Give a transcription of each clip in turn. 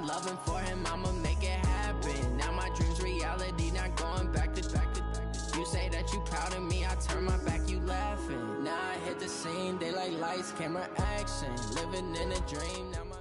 loving for him, I'ma make it happen. Now my dream's reality, not going back to. You say that you proud of me, I turn my back, you laughing. Now I hit the scene, they like lights, camera, action. Living in a dream, now my...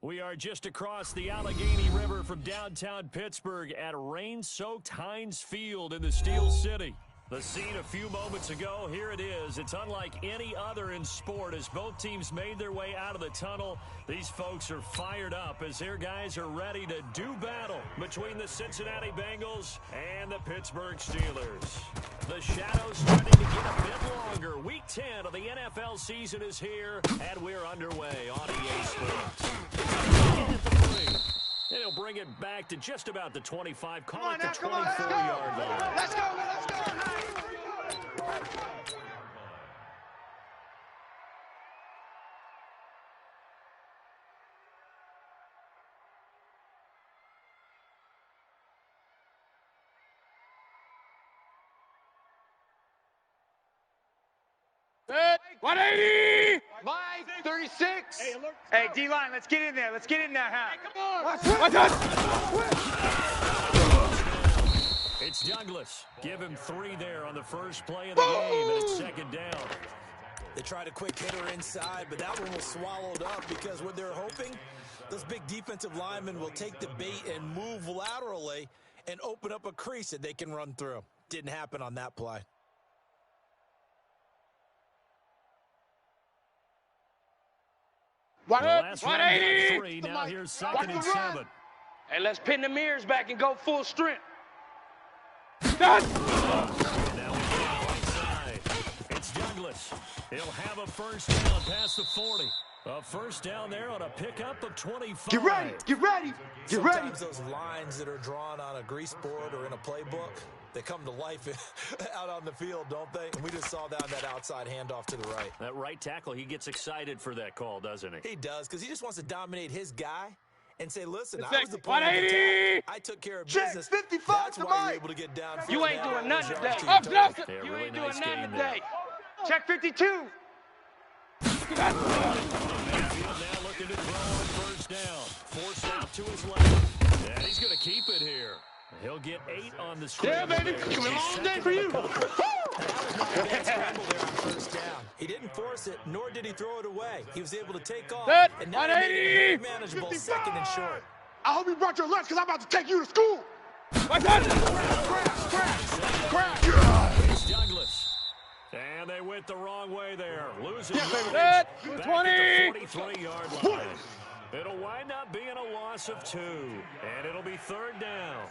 We are just across the Allegheny River from downtown Pittsburgh at rain-soaked Heinz Field in the Steel City. The scene a few moments ago, here it is. It's unlike any other in sport as both teams made their way out of the tunnel. These folks are fired up as their guys are ready to do battle between the Cincinnati Bengals and the Pittsburgh Steelers. The shadows starting to get a bit longer. Week 10 of the NFL season is here, and we're underway on EA Sports. And he'll bring it back to just about the 25, call it the 24-yard line. Let's go, let's go. Set, 180! Mike, 36. Hey, D-line, let's get in there. Let's get in there, huh? Hey, come on. Watch out! It's Douglas. Give him 3 there on the first play of the game, and it's second down. They tried a quick hitter inside, but that one was swallowed up because what they're hoping, those big defensive linemen will take the bait and move laterally and open up a crease that they can run through. Didn't happen on that play. Last 180. Now here's second and 7. Hey, let's pin the mirrors back and go full strength. Now we get inside. It's Douglas. He'll have a first down past the 40. A first down there on a pickup of 25. Get ready, get ready, get ready. Sometimes those lines that are drawn on a grease board or in a playbook, they come to life out on the field, don't they? And we just saw that outside handoff to the right. That right tackle, he gets excited for that call, doesn't he? He does, because he just wants to dominate his guy and say, listen, It's I was the player of the attack. I took care of business. 55 That's to why Mike. you're able to get down. You ain't doing nothing today. Yeah, You really ain't nice doing game nothing there. today. Check 52. Mayfield now looking to throw on first down. Forced out to his left. And he's going to keep it here. He'll get 8 on the screen. Yeah, baby. It's been a long day for you. He didn't force it, nor did he throw it away. He was able to take off. Set, And now he made it 180. manageable, second and short. I hope you brought your lunch because I'm about to take you to school. Watch out! Crash. It's Douglas. And they went the wrong way there. Losing Set, back 20. at the 43-yard line. It'll wind up being a loss of 2. And it'll be third down.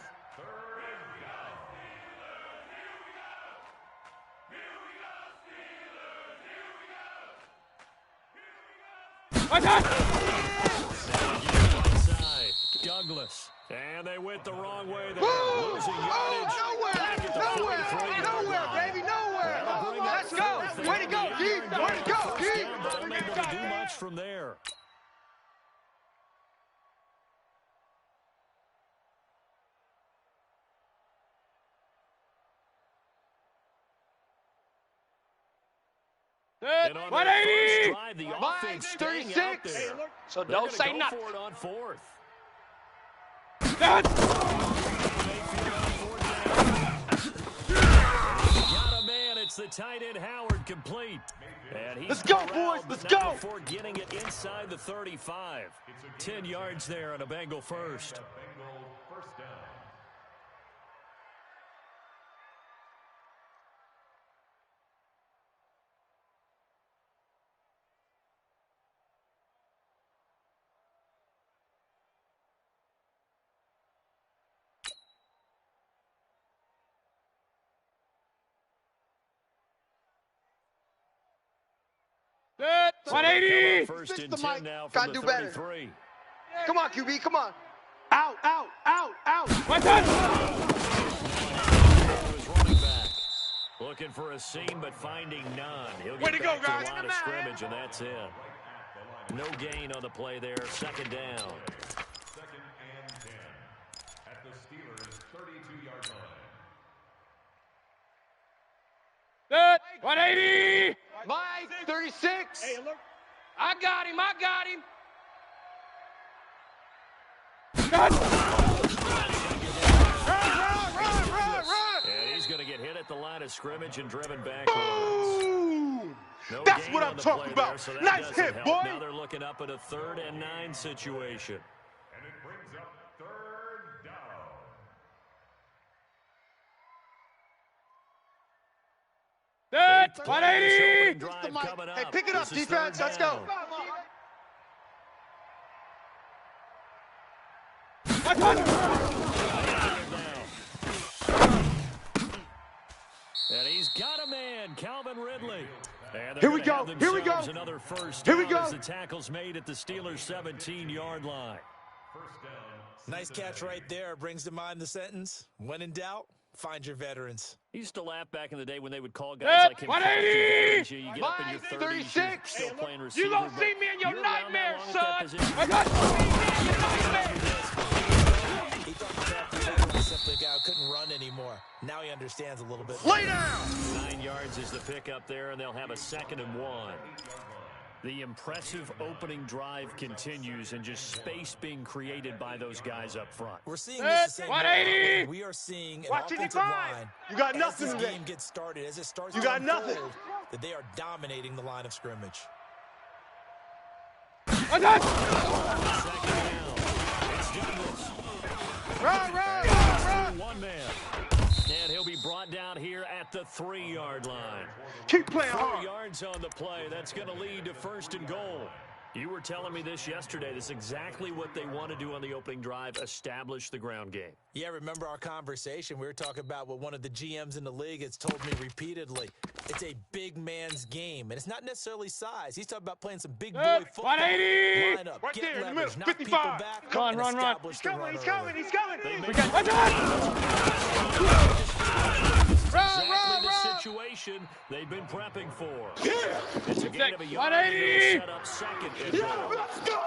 Watch out! Inside, Douglas. And they went the wrong way there. Losing yardage. Back at the 43-yard Nowhere, line. baby, nowhere. That'll bring up Let's go. fourth Way to go, down. Keith. Way to go, Keith. But unable to do much from there. Set, And on their 180. first drive, the Mike, offense staying out 36. there. So They're don't gonna say go nothing. for it on fourth. Set. Got a man. It's the tight end Howard complete. And he's Let's go, corralled, boys. Let's but not go. before getting it inside the 35. 10 yards there on a Bengal first. Set, 180. First Fix and the 10 mic. now Gotta from the do better. 33. Come on, QB, come on. Out. Watch out! His running back. Looking for a seam, but finding none. He'll Way get to go, back to guys. the line of scrimmage, and that's it. No gain on the play there. Second down. Second and 10 at the Steelers' 32-yard line. Set, 180. Mike, 36. I got him. Run! And he's going to get hit at the line of scrimmage and driven backwards. Boom! No That's gain what on I'm the talking play about. there, so that Nice doesn't hit, help. boy. Now they're looking up at a 3rd and 9 situation. And it brings up 3rd down. Set. This 180. opening drive coming up. Hey, pick it up, This is defense. 3rd Let's go. down. My touch. And he's got a man, Calvin Ridley. And Here we they're go. gonna have Here we go. themselves Another first Here we down go. as the tackle's made at the Steelers' 17-yard line. First down. Nice catch right there. Brings to mind the sentence, when in doubt, find your veterans. He used to laugh back in the day when they would call guys Set. like him. 180. You get up in your 30s, you're 36. still playing receiver. You gonna but see me in your you're around that nightmare, long at that son. position. My touch. He thought that after was simply a guy who couldn't run anymore. Now he understands a little bit. Lay down! 9 yards is the pickup there, and they'll have a 2nd and 1. The impressive opening drive continues, and just space being created by those guys up front. We're seeing this the same 180. way. We are seeing an Watch it, offensive Devon. line. You got as nothing this today. game gets started, as it starts You to got nothing. unfold, that they are dominating the line of scrimmage. My touch. 2nd down. It's Douglas. Run! One man. And he'll be brought down here at the 3-yard line. Keep playing 4 hard. yards on the play. That's going to lead to 1st and goal. You were telling me this yesterday. This is exactly what they want to do on the opening drive, establish the ground game. Yeah, remember our conversation? We were talking about what one of the GMs in the league has told me repeatedly. It's a big man's game, and it's not necessarily size. He's talking about playing some big boy football. 180. Line up, Right get there in the leverage, middle, knock 55. people back, Come on, and run. establish He's the coming, run he's early. coming, he's coming. We got my touch. Exactly the situation they've been prepping for. It's a gain of a yard. 180. Set up 2nd and goal. Let's go!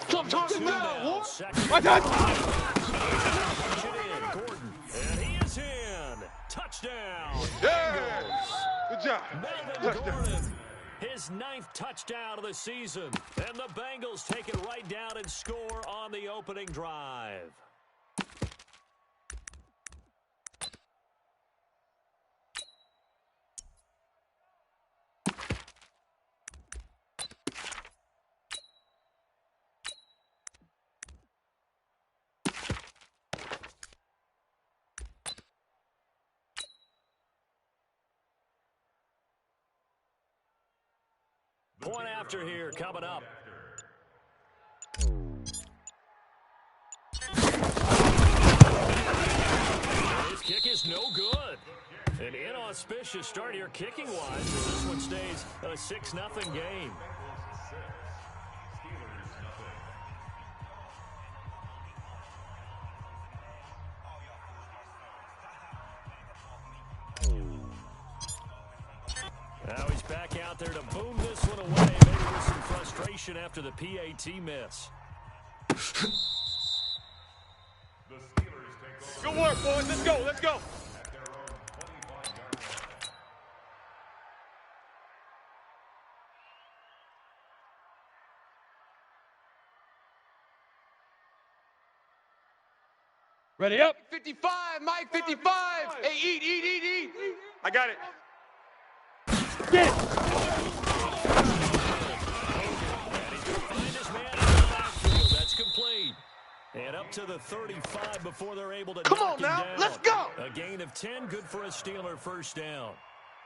Stop talking Now, loud, 2nd My touch. punch it in. Gordon. And he is in. Touchdown. Yeah! Good job. Melvin Touchdown. Gordon. His 9th touchdown of the season. And the Bengals take it right down and score on the opening drive. Point after here coming up. His kick is no good. An inauspicious start here kicking-wise as this one stays a 6-0 game. Now he's back out there to boom this one away, maybe with some frustration after the PAT miss. The Steelers take over Good work, boys. Let's go. Let's go. at their own 25-yard line. Ready up. 55, Mike, 55. Hey, eat. I got it. Get it. Find his man in the backfield. That's complete. And up to the 35 before they're able to Come knock on him now, down. let's go. A gain of 10, good for a Steeler first down.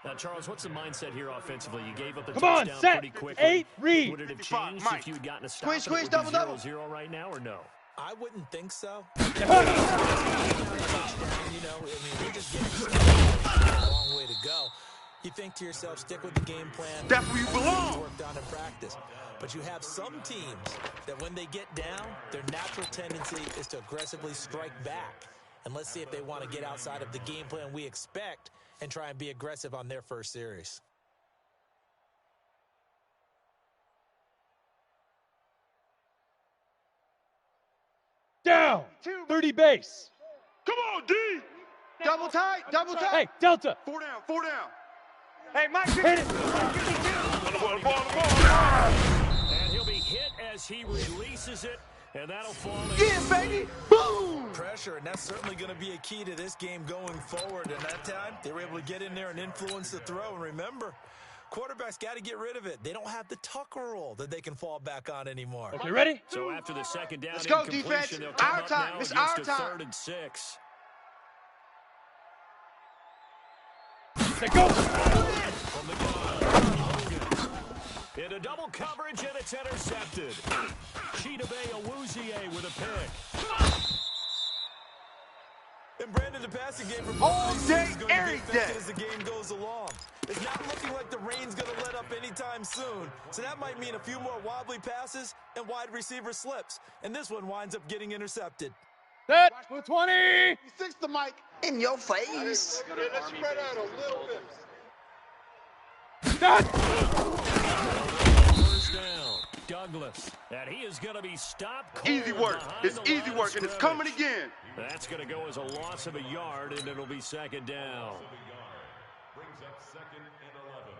Now, Charles, what's the mindset here offensively? You gave up the Come on, touchdown set. pretty quickly. 8, read. Would it have 55, changed Mike. if you had gotten a stop? Squeeze, and it squeeze, would be double. 0-0 right now, or no? I wouldn't think so. Yeah. You know, I mean, we're just getting started. A long way to go. You think to yourself, stick with the game plan. That's where you belong. Worked on in practice. But you have some teams that when they get down, their natural tendency is to aggressively strike back. And let's see if they want to get outside of the game plan we expect and try and be aggressive on their first series. Down. 30 base. Come on, D. Double tight. Hey, Delta. 4 down. Hey, Mike, Hit it. the ball. as he releases it, and that'll fall in. Yeah, baby. Boom. Pressure, and that's certainly going to be a key to this game going forward. And that time, they were able to get in there and influence the throw. And remember, quarterbacks got to get rid of it. They don't have the Tucker rule that they can fall back on anymore. Okay, ready? So after the second down, Let's go, incompletion, defense. they'll come Our up time. now It's against our a time. 3rd and 6. Let's go. From the gun, Hogan. Into double coverage, and it's intercepted. Chidobe Awuzie with a pick. And Brandon, the passing game for All both day, teams is going to be every affected day. as the game goes along. It's not looking like the rain's going to let up anytime soon. So that might mean a few more wobbly passes and wide receiver slips. And this one winds up getting intercepted. Set for 20. 6 the mic in your face. Let's spread out a little bit. Set. First down, Douglas. And he is going to be stopped cold Easy work. behind It's the easy line work, of and it's coming scrimmage. again. That's going to go as a loss of a yard, and it'll be 2nd down. Brings up 2nd and 11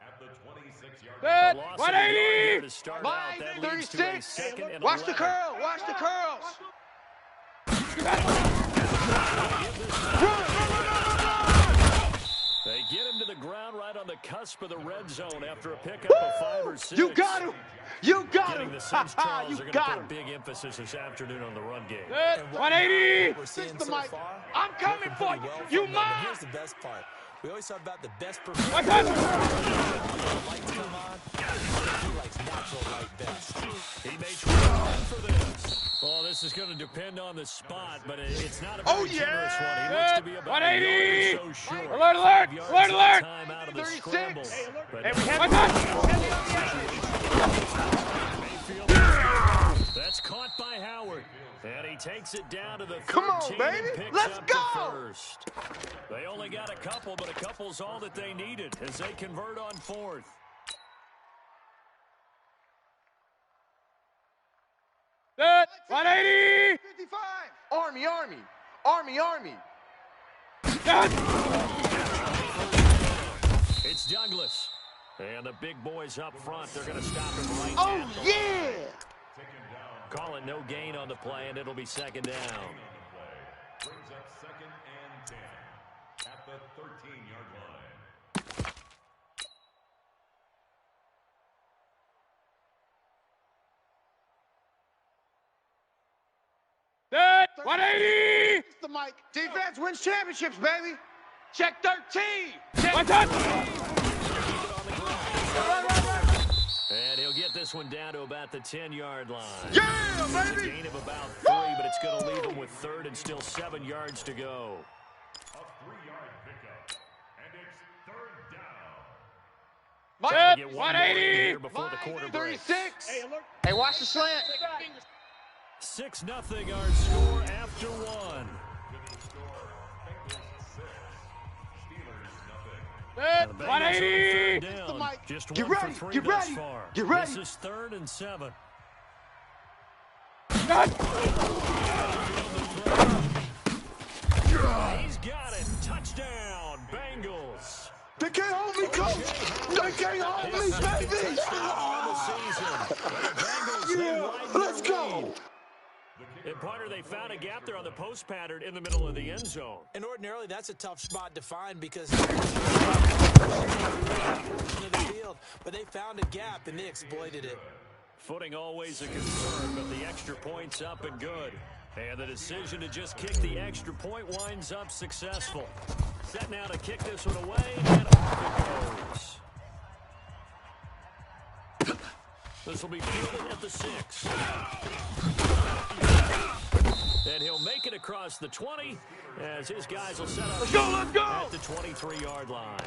at the 26-yard Set. A loss of a yard here 180. to start out. Mine, That leads to a 36. 2nd and Watch the 11. curl. Watch the curls. They get him to the ground right on the cusp of the red zone after a pickup of 5 or 6. You got him. You got Getting him. the Saints, Charles, You are going to got put him. a big emphasis this afternoon on the run game. Set. And what 180. we're seeing the so mic. far, I'm coming working for pretty you. well You from them. And mine. here's the best part. We always talk about the best One performance. touch. Lights come on. He likes natural light best. He may try to run for this. Well, this is going to depend on the spot, but it's not a very Oh, yeah. generous one. He looks to be about 180. a yard or so short. Alert, alert, 5 yards alert, at a alert. time out of the 36. scramble. But And we have One touch. Mayfield, that's caught by Howard. And he takes it down to the 13 Come on, and baby. picks Let's up go. the first. They only got a couple, but a couple's all that they needed as they convert on 4th. Set. 180. 55. Army, Army. Army, Army. Set. It's Douglas. And the big boys up front, they're going to stop him right Oh, at the yeah. Call it no gain on the play, and it'll be 2nd down. brings up 2nd and 10 at the 13-yard line. Set. 180. It's the mic. Defense wins championships, baby. Check 13. Check. One touch. And he'll get this one down to about the 10-yard line. Yeah, It's a baby. gain of about 3, but it's going to leave him with 3rd and still 7 yards to go. A 3-yard pickup, and it's 3rd down. Set. Get one more in 180. here before the quarter break. 36. Hey, watch the slant. 6-0 our score after 1. Set. The Bengals on 180. 3rd down. mic. Just Get 1 ready, for 3 get thus ready, far. get ready. This is 3rd and 7. Set. He's got it. Touchdown, Bengals. They can't hold me, coach. They can't hold me, baby. Yeah, let's go. And partner, they found a gap there on the post pattern in the middle of the end zone. And ordinarily, that's a tough spot to find because but they found a gap and they exploited it. Footing always a concern, but the extra point's up and good. And the decision to just kick the extra point winds up successful. Set now to kick this one away, and off it goes. This will be fielded at the 6. And he'll make it across the 20 as his guys will set up Let's go, let's go. at the 23-yard line.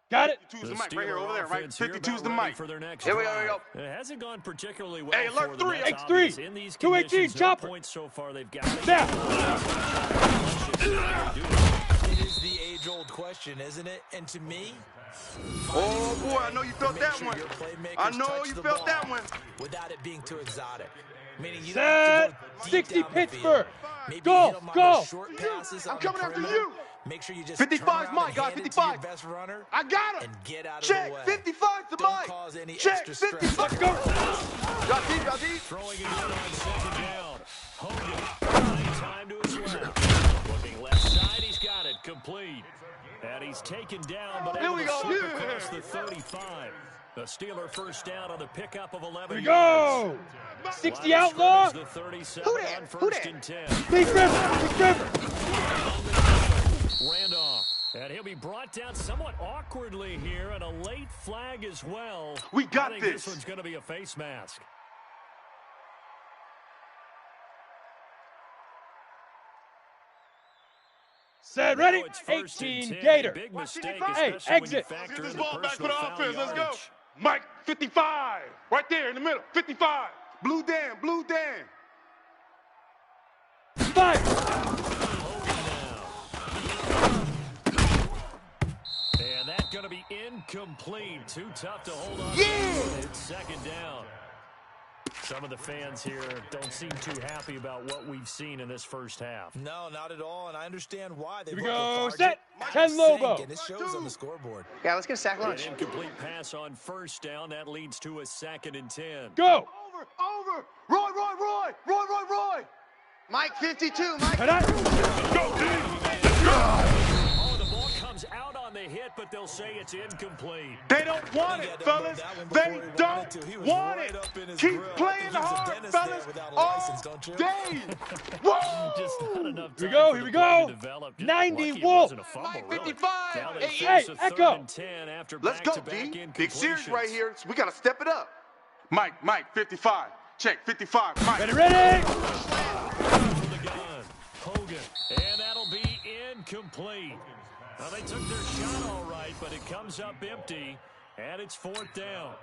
Got it. 52's the The mic right here, Steeler over there, right? offense here 52's the about ready mic. for their next Here we go, drive. here we It hasn't gone particularly well Hey, for alert them. 3. That's X3. obvious. In these 218 conditions, no chopper. points so far they've got. Snap. It is the age-old question, isn't it? And to me, Oh, boy, I know you felt make that sure one. your playmakers I know touch you the felt ball that one. without it being too exotic. Meaning you Set. don't have to go deep 60 down the field. Pittsburgh. Maybe Go, hit 'em on go. those short passes I'm on coming the after perimeter. you. Make sure you just 55's turn around mine, and guys, hand it to your 55. best runner I got him. and get out of Check. the way. 55 to Don't Mike. cause any Check. extra stress. 55. Go. Y'all deep, y'all deep. Throwing it in on second down. Hogan, buying time to his left. Looking left side, he's got it, complete. And he's taken down, but Here able we to go. slip Yeah. across the 35. The Steeler first down on the pickup of 11 Here we yards. go. 60 Line of outlaw. scrimmage, the 37 Who that? on Who first that? and 10. Big River. Big River. Randolph. And he'll be brought down somewhat awkwardly here, and a late flag as well. We got I think this. This one's going to be a face mask. Set. Ready. Now it's first and 18 10. Gator. Big mistake, Hey, especially when you exit. factor Get this in the ball back for personal the foul offense. Let's go. yardage. Mike, 55. Right there in the middle. 55. Blue Dan. Blue Dan. 5. And that's going to be incomplete. Too tough to hold on. Yeah. It's second down. Some of the fans here don't seem too happy about what we've seen in this first half. No, not at all, and I understand why. They Here we look go. lethargic, Set. out of 10 sync, Lobo. and it shows on the scoreboard. Yeah, let's get a sack An lunch. incomplete pass on first down. That leads to a 2nd and 10. Go. Over. Roy. Mike, 52. Mike. Head out. Oh, the ball comes out on the hit, but they'll say it's incomplete. They don't want He it, had to fellas. unload that one They before he don't wanted to. He was want right it. up in his Keep grill. I playing think he was a hard, dentist there fellas. without a All license, don't you? day. Whoa. Just not enough time Here we go, for here the we play go. to develop. Just 90 lucky it Wolf. wasn't a fumble, Mike, really. 55. Now they Hey, face a Echo. 3rd and 10 after Let's go, back-to-back D. Big series right incompletions. here. So we got to step it up. Mike, 55. Check, 55. Mike. Ready. For the gun, Hogan, and that'll be incomplete. Now they took their shot all right, but it comes up empty, and it's 4th down.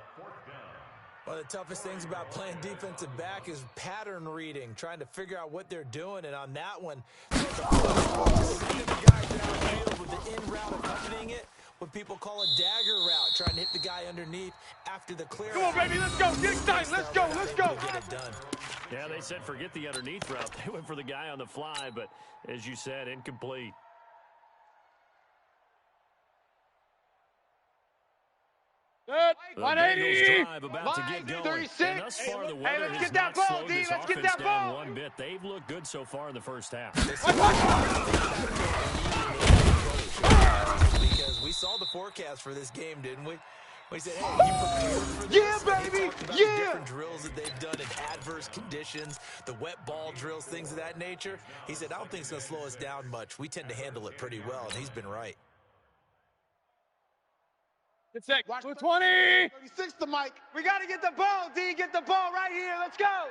One of the toughest things about playing defensive back is pattern reading, trying to figure out what they're doing. And on that one, sending the guy downfield with the in route accompanying it, what people call a dagger route, trying to hit the guy underneath after the clear. Come on, baby. Let's go. Get excited. Let's go. Get it done. Yeah, they said forget the underneath route. They went for the guy on the fly, but as you said, incomplete. Set. The 180. Bengals drive about to get going. 36. And thus far, the weather let's has get that not ball, slowed D. this Let's get offense that down ball. one bit. They've looked good so far in the first half. Because we saw the forecast for this game, didn't we? We said, hey, you prepared for this? Yeah, They baby. talked about Yeah. the different drills that they've done in adverse conditions, the wet ball drills, things of that nature. He said, I don't think it's going to slow us down much. We tend to handle it pretty well, and he's been right. It's set. 220. 36 to Mike. We got to get the ball, D. Get the ball right here. Let's go.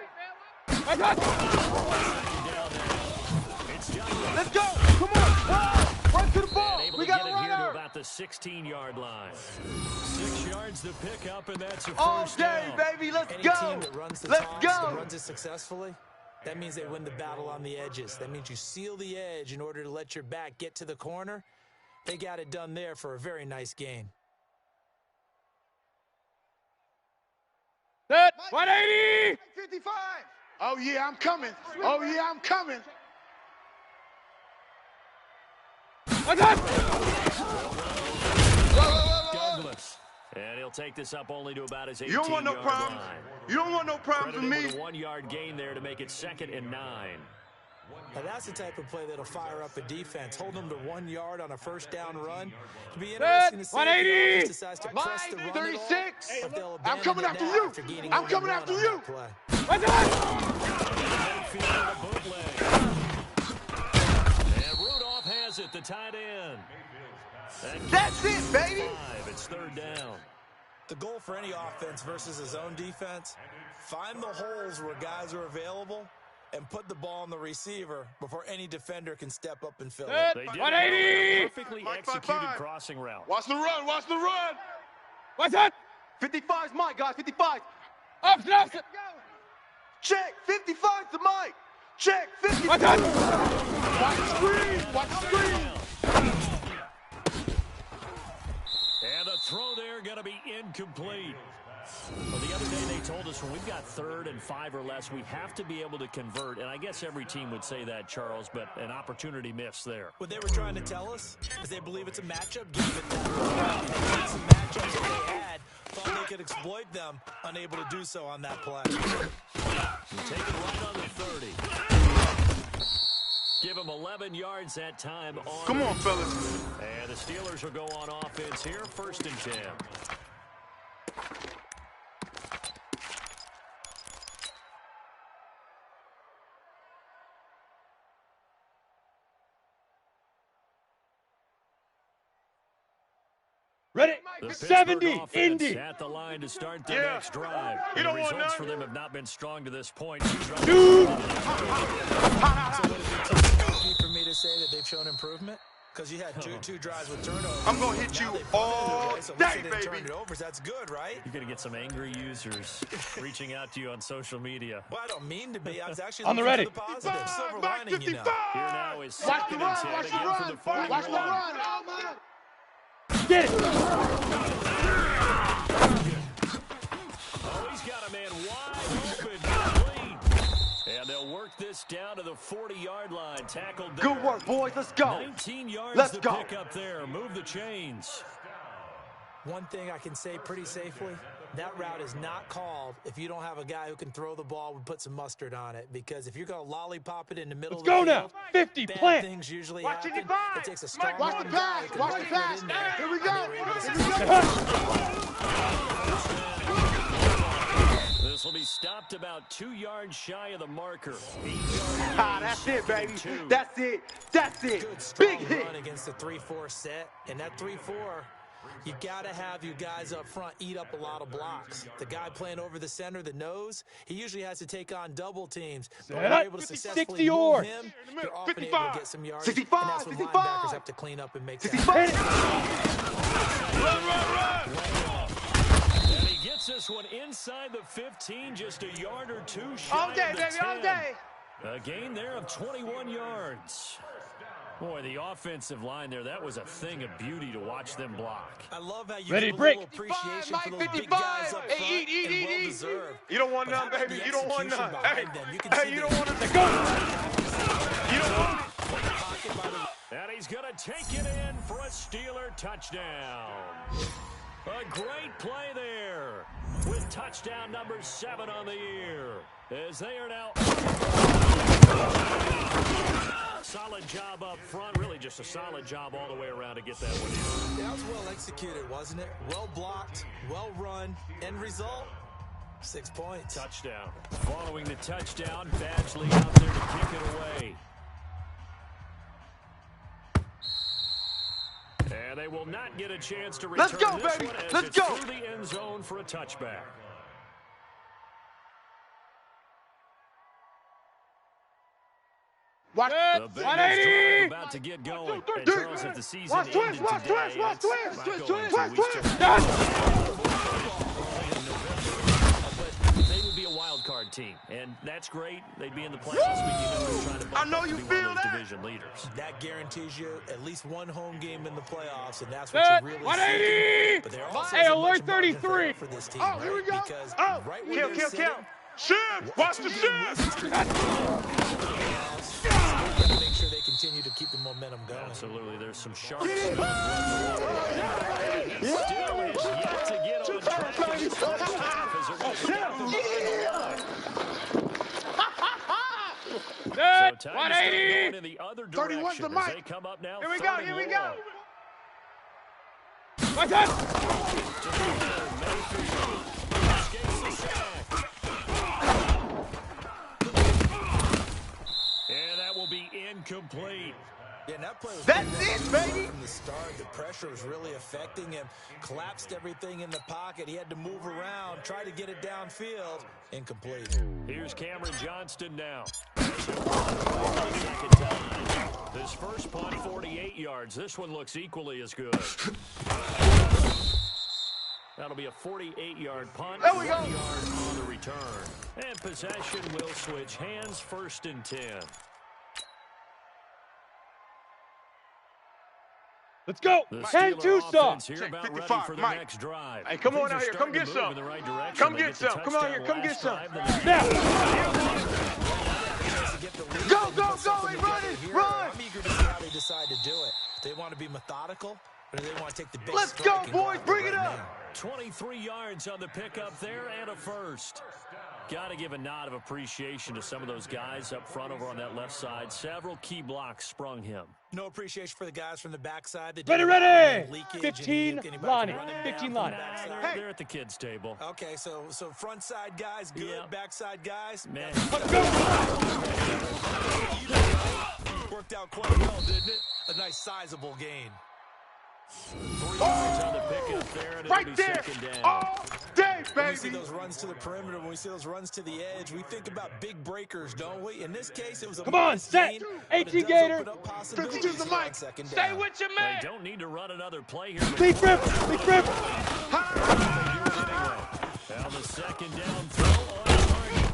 It's Douglas. Let's go. Come on. Ball. Run to the ball. And able We to got get a it here to runner. about the 16-yard line. 6 yards to pick up, and that's a All first day, down. baby. Let's Any go. team that runs the Let's toss go. and runs it successfully, that means they win the battle on the edges. That means you seal the edge in order to let your back get to the corner. They got it done there for a very nice gain. Set. 180. 55. Oh, yeah, I'm coming. Oh, yeah, I'm coming. Douglas. And he'll take this up only to about his 18-yard You don't want no line. problems. You don't want no problems with Credited me. with a 1-yard gain there to make it 2nd and 9. Now that's the type of play that'll fire up a defense. Hold them to 1 yard on a first down run. It'll be interesting to see if the 180. offense decides to press the run at all, 36. or if they'll I'm abandon coming it after now you. after gaining I'm only coming one after on you. that play. Mayfield, a bootleg. And Rudolph has it, the tight end. That's it, baby. 5, it's 3rd down. The goal for any offense versus his own defense, find the holes where guys are available and put the ball on the receiver before any defender can step up and fill it. They did 180. a perfectly Mike, executed 5-5. crossing route. Watch the run. Watch the run. What's that? 55 is Mike, guys. 55. Opposite. Check. 55 to Mike. Check. 55. What's that? Watch the screen. Watch the screen. And a throw there going to be incomplete. Well, the other day they told us when we've got 3rd and 5 or less, we have to be able to convert. And I guess every team would say that, Charles, but an opportunity missed there. What they were trying to tell us is they believe it's a matchup game. Some matchups that they had, thought they could exploit them, unable to do so on that play. Take it right on the 30. Give him 11 yards that time. Come on, fellas. And the Steelers will go on offense here, 1st and 10. Ready? The 70, Pittsburgh offense Indy. at the line to start the next drive. You The don't want results none. for them have not been strong to this point. So would it be for me to say that they've shown improvement? Because you had two drives with turnovers. I'm going to hit you all so day, turn baby. it over. That's good, right? You're going to get some angry users reaching out to you on social media. Well, I don't mean to be. I was actually On the looking ready. for the positive. Silver Mike lining, you know. 55. Here now is Watch 2nd the and 10 run. Watch the again from the run. 41. Watch the run. Oh, man. Get it. Oh, he's got a man wide open, complete. And they'll work this down to the 40-yard line. Tackled there. Good work, boys. Let's go. 19 yards Let's to go. pick up there. Move the chains. One thing I can say pretty safely, that route is not called if you don't have a guy who can throw the ball and put some mustard on it. Because if you're going to lollipop it in the middle Let's of the go now. field, 50, bad plant. things usually Watch happen. 55. It takes a strong Watch the arm guy pass. who can Watch the break it pass. in there. Here we And go. they were able to Here we go. This will be stopped about 2 yards shy of the marker. 8 yards. Ah, that's it, baby. 2. That's it. That's it. Good, strong Big hit. run against the 3-4 set. And that 3-4, you got to have your guys up front eat up a lot of blocks. The guy playing over the center, the nose, he usually has to take on double teams. But when Set you're up. able to 60 successfully move yards. him, you're often able 55. to get some yards. 65, And that's when 65. linebackers have to clean up and make that. 65. And he gets this one inside the 15, just a yard or two shy All day, of the baby. 10. All day. A gain there of 21 yards. Boy, the offensive line there, that was a thing of beauty to watch them block. I love how you Ready, give a break. little appreciation for those big 55. guys up Hey, front eat, and eat, well eat. deserved. You don't want But how none, about baby. the You don't want execution none. behind Hey, them? You can hey, see you the don't want to Let's go. You don't want pocket by the And he's going to take it in for a Steeler touchdown. A great play there with touchdown number 7 on the year. As they are now... Solid job up front. Really just a solid job all the way around to get that one in. That was well executed, wasn't it? Well blocked, well run. End result, 6 points. Touchdown. Following the touchdown, Badgley out there to kick it away. And they will not get a chance to return Let's go, this baby. one as Let's it's go. through the end zone for a touchback. Watch. The Bengals 180. drive about to get going. And Charles, if the season Watch twist, ended watch today, twist, watch it's twist, not twist, going twist, to. We twist, still- Done. But they would be a wild card team, and that's great. They'd be in the playoffs, but you know they're trying to bump I know up to you be one feel of those that. division leaders. That guarantees you at least one home game in the playoffs, and that's what Set. you really 180. see. But there also Hey, is a alert much margin 33. for this team, Oh, here we right? go. Because Oh, right where kill, they're kill, sitting, kill. Shift. Watch the shift. make sure they continue to keep the momentum going. Absolutely, there's some sharp stuff. He still is yet to get on track in this first half as they're going to stop him. So Set. time to start 180. going in the other 31's the direction as mic. they come up now. Here we go, here we go. 31. What's that? Escapes the sack. And that will be incomplete. Yeah, and that play was That's pretty it, well baby. From the start, the pressure was really affecting him. Collapsed everything in the pocket. He had to move around, try to get it downfield. Incomplete. Here's Cameron Johnston now. Second time. His first punt, 48 yards. This one looks equally as good. That'll be a 48-yard punt. There we go. 1 yard on the return. And possession will switch hands, 1st and 10. Let's go. The 10-2 Steeler stop. offense here Check, about ready 55, for the Mike. next drive. Hey, come on Things are out here. Come starting get to move some. in the right direction. Come They get the some. Come on here. touchdown Come get last some. drive, then they- Now. Go, go, go. Hey, run it. Run. I'm eager to see how they decide to do it. They want to be methodical, or do they want to take the big Let's strike go, and boys. after Bring it right up. now? 23 yards on the pickup there and a first. Got to give a nod of appreciation to some of those guys up front over on that left side. Several key blocks sprung him. No appreciation for the guys from the backside. They Ready, do ready. leakage, 15 anybody can Lonnie. run it 15 down Lonnie. from the backside. They're, Hey. they're at the kids' table. Okay, so front side guys good, Yeah. backside guys. Man, Worked out quite well, didn't it? A nice sizable gain. 3 yards on the pickup there, and it'll Right be there. second down. All day, When we see baby. those runs to the perimeter, when we see those runs to the edge, we think about big breakers, don't we? In this case, it was a Come on, modest set. gain, but it 18 does Gator. open up possibilities 52 the here on mic. second Stay down. with your They man. don't need to run another play here. Big rip. Big rip. Now the second down throw on target.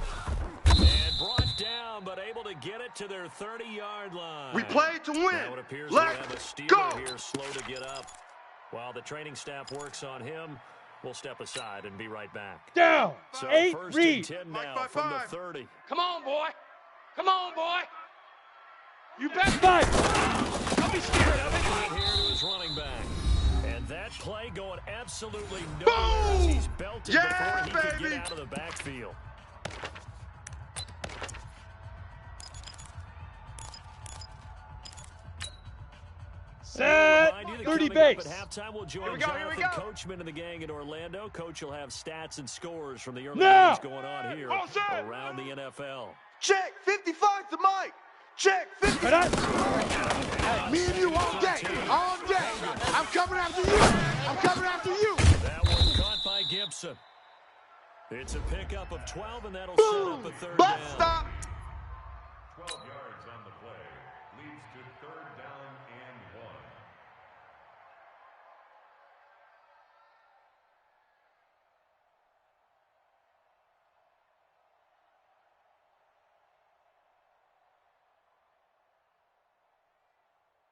And brought down, but able to get it to their 30-yard line. We played to Now win. it appears we have a Let's Steeler go. here slow to get up. While the training staff works on him, we'll step aside and be right back. Down. So 8 first read. and 10 Mike, now 5, from the 5. 30. Come on, boy. Come on, boy. You better 5. don't be scared of it. Right here to his running back. And that play going absolutely nowhere as he's belted Yeah, before he could baby. get out of the backfield. Set. Remind you that 30 coming up base. at halftime, we'll join Here we go, here we Jonathan go. Coachman and the gang in Orlando. Coach will have stats and scores from the early Now. games going on here All set. around the NFL. Check. 55 to Mike. Check. 50. Right on. Me and you all day. All day. I'm coming after you. I'm coming after you. That one caught by Gibson. It's a pickup of 12, and that'll set up a third Bus down. stop. 12 yards on the play. Leads to third down and 1.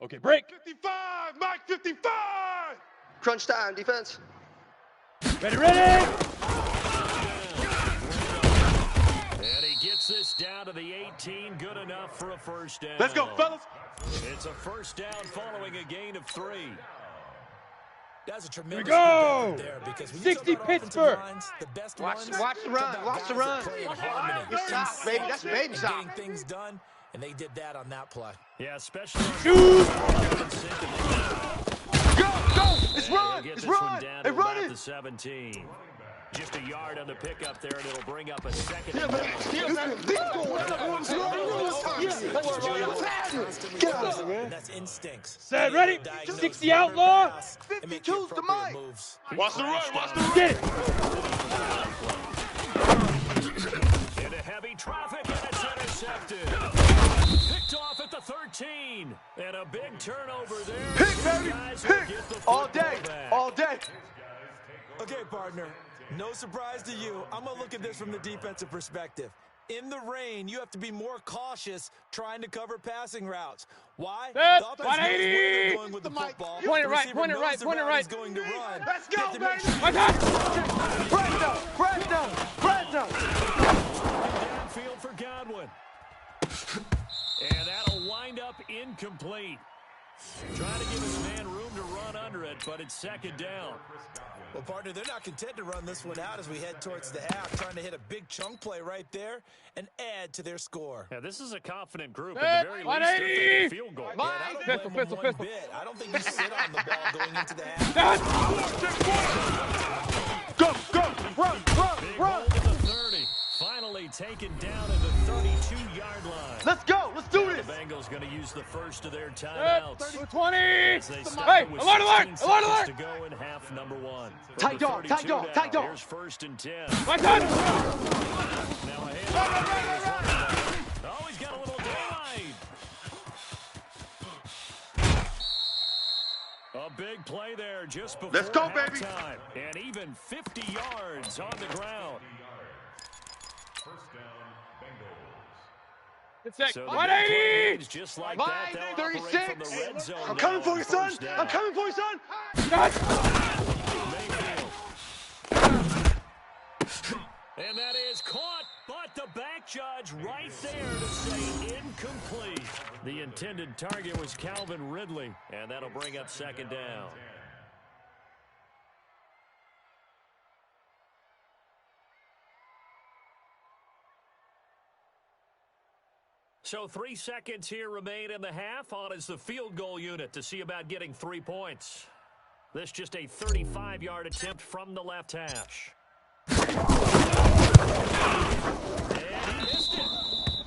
Okay, break. 55. Mike, 55. Crunch time. Defense. Ready, ready. And he gets this down to the 18, good enough for a first down. Let's go, fellas. It's a first down following a gain of 3. That's a tremendous go. effort there because when 60 you talk about offensive Pittsburgh. lines, the best Watch- ones, watch the talk run, about watch the guys that run. play in harmony. Good stop, baby. That's baby and stop. getting things done, and they did that on that play. Yeah, especially on Shoot. Go, go. It's And run. he'll get It's this one run. down Hey, to run about it. the 17. Just a yard on the pickup there, and it'll bring up a second. Get out of here, man. And that's instincts. Set, ready. Diagnose 60 the outlaw. pass and make 52's the the appropriate mic. moves. Watch the run. Watch the run. Get it. Into heavy traffic, and it's intercepted. Picked off at the 13. And a big turnover there. Pick, baby. Guys will Pick. get the All football day. back. All day. Okay, partner, no surprise to you. I'm going to look at this from the defensive perspective. In the rain, you have to be more cautious trying to cover passing routes. Why? Set. The offense knows where 180. they're going with the football. Point it The right, receiver point it knows right, the point it route right. he's going to run. Let's go, You have to make baby. sure- Right on. Presto. Presto. Presto. Downfield for Godwin. And that'll wind up incomplete. Trying to give his man room to run under it, but it's second down. Well, partner, they're not content to run this one out as we head towards the half, trying to hit a big chunk play right there and add to their score. Yeah, this is a confident group. Set. At the very least, they're 180. taking a field goal. Yeah, and I don't Pistol, blame pistol, them one pistol. bit. I don't think you sit on the ball going into the half. Set. Go, go. Run, run, Big run. hole to the 30. Finally taken down at the 32-yard line. Let's go. Let's do The this. Bengals going to use the first of their Set. timeouts. 20. As they start Hey, with alert, alert, 16 alert, seconds alert. to go in half number 1. From Tight the dog, tight 32 dog, now, tight dog. Here's first and 10. Right on. Now a handoff. Oh, he's got a little daylight. A big play there just before Let's go, baby. halftime. And even 50 yards on the ground. First down, Bengals. So the 180! just like Mine, that, they'll operate 36. from the red zone. I'm coming now for on you, son. first down. I'm coming for you, son. Mayfield. And that is caught, but the back judge right there to say incomplete. The intended target was Calvin Ridley, and that'll bring up second down. So 3 seconds here remain in the half. On is the field goal unit to see about getting 3 points. This just a 35-yard attempt from the left hash. And he missed it.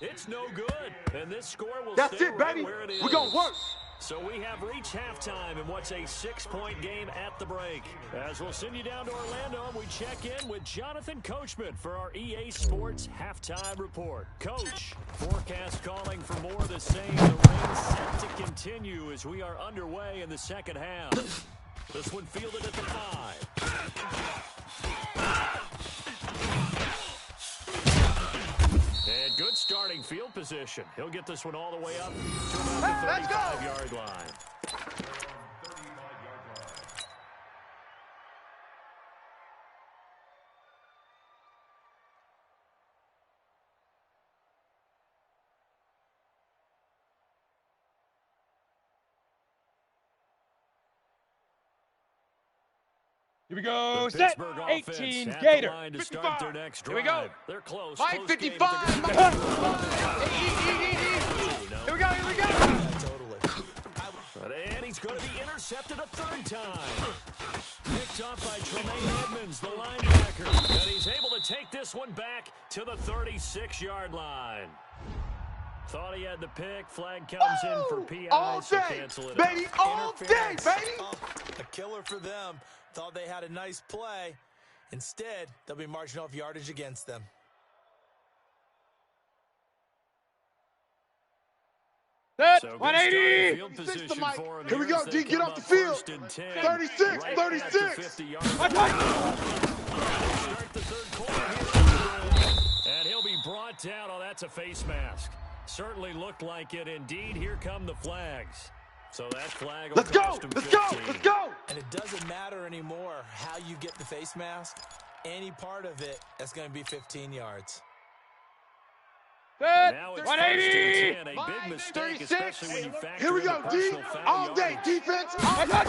It's no good. And this score will That's stay it, right baby. where it is. We're going to work. So we have reached halftime in what's a 6-point game at the break. As we'll send you down to Orlando, and we check in with Jonathan Coachman for our EA Sports Halftime Report. Coach, forecast calling for more of the same. The rain set to continue as we are underway in the second half. This one fielded at the 5. And good starting field position. He'll get this one all the way up to about the 35-yard line. Here we go. The Set. Pittsburgh 18 offense at Gator. the line to start their next drive. Here we go. They're close. Mike, Close game, 55. but they're Mike, gonna- 55. Here we go, here we go. Totally. And he's going to be intercepted a third time. Picked off by Tremaine Edmonds, the linebacker. And he's able to take this one back to the 36-yard line. Thought he had the pick. Flag comes in for PI, All so day, cancel it baby, out. all day, Interference. baby. Oh, a killer for them. Thought they had a nice play. Instead, they'll be marching off yardage against them. Set. So good 180. starting field position Mike. for him Here we here go, as they D, get come off the up field. 1st and 10. 36, Right at the 36. 50-yard line. Watch out. Start the third quarter here. And he'll be brought down. Oh, that's a face mask. Certainly looked like it. Indeed, here come the flags. So that flag will Let's go, cost him let's go, 15. let's go. And it doesn't matter anymore how you get the face mask. Any part of it is going to be 15 yards. Set. Now it's 180. 1st and 10. A big mistake, 36. especially when you factor Here we in go, the D. personal foul All day, yardage. defense. All day.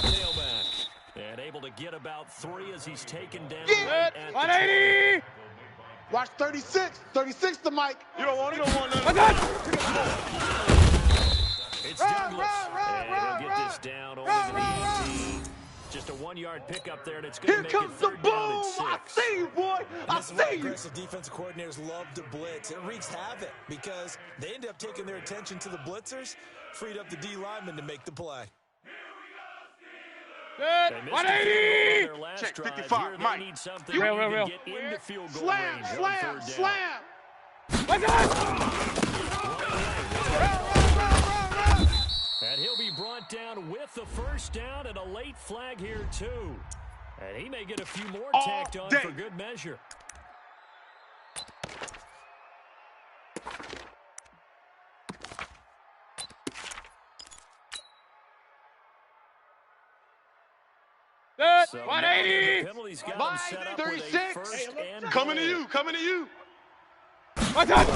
Tailback. And able to get about 3 as he's taken down. Yeah. Right at the 180. Watch 36. 36 to Mike. You don't want it. You don't want Watch nothing. out. It's Run, Douglas. run, run, And he'll run, get run. this down over Run, the run, run. 18. Just a 1-yard pickup there, and it's going to Here make comes it the 3rd down boom. and I 6. see you, boy. I This is why see you. aggressive defensive coordinators love to blitz. It wreaks havoc because they end up taking their attention to the blitzers, freed up the D lineman to make the play. Set. They missed the 180. field goal on their last Check drive. 55, Here they Mike. need something Real, to real, even real. get into field goal Slam, range on slam, 3rd down. slam. Watch out. And he'll be brought down with the 1st down and a late flag here, too. And he may get a few more All tacked on day. for good measure. Set. So now 180. the penalties got him Mike, set up with a 36. 1st and Coming to goal. you. Coming to you. Watch out.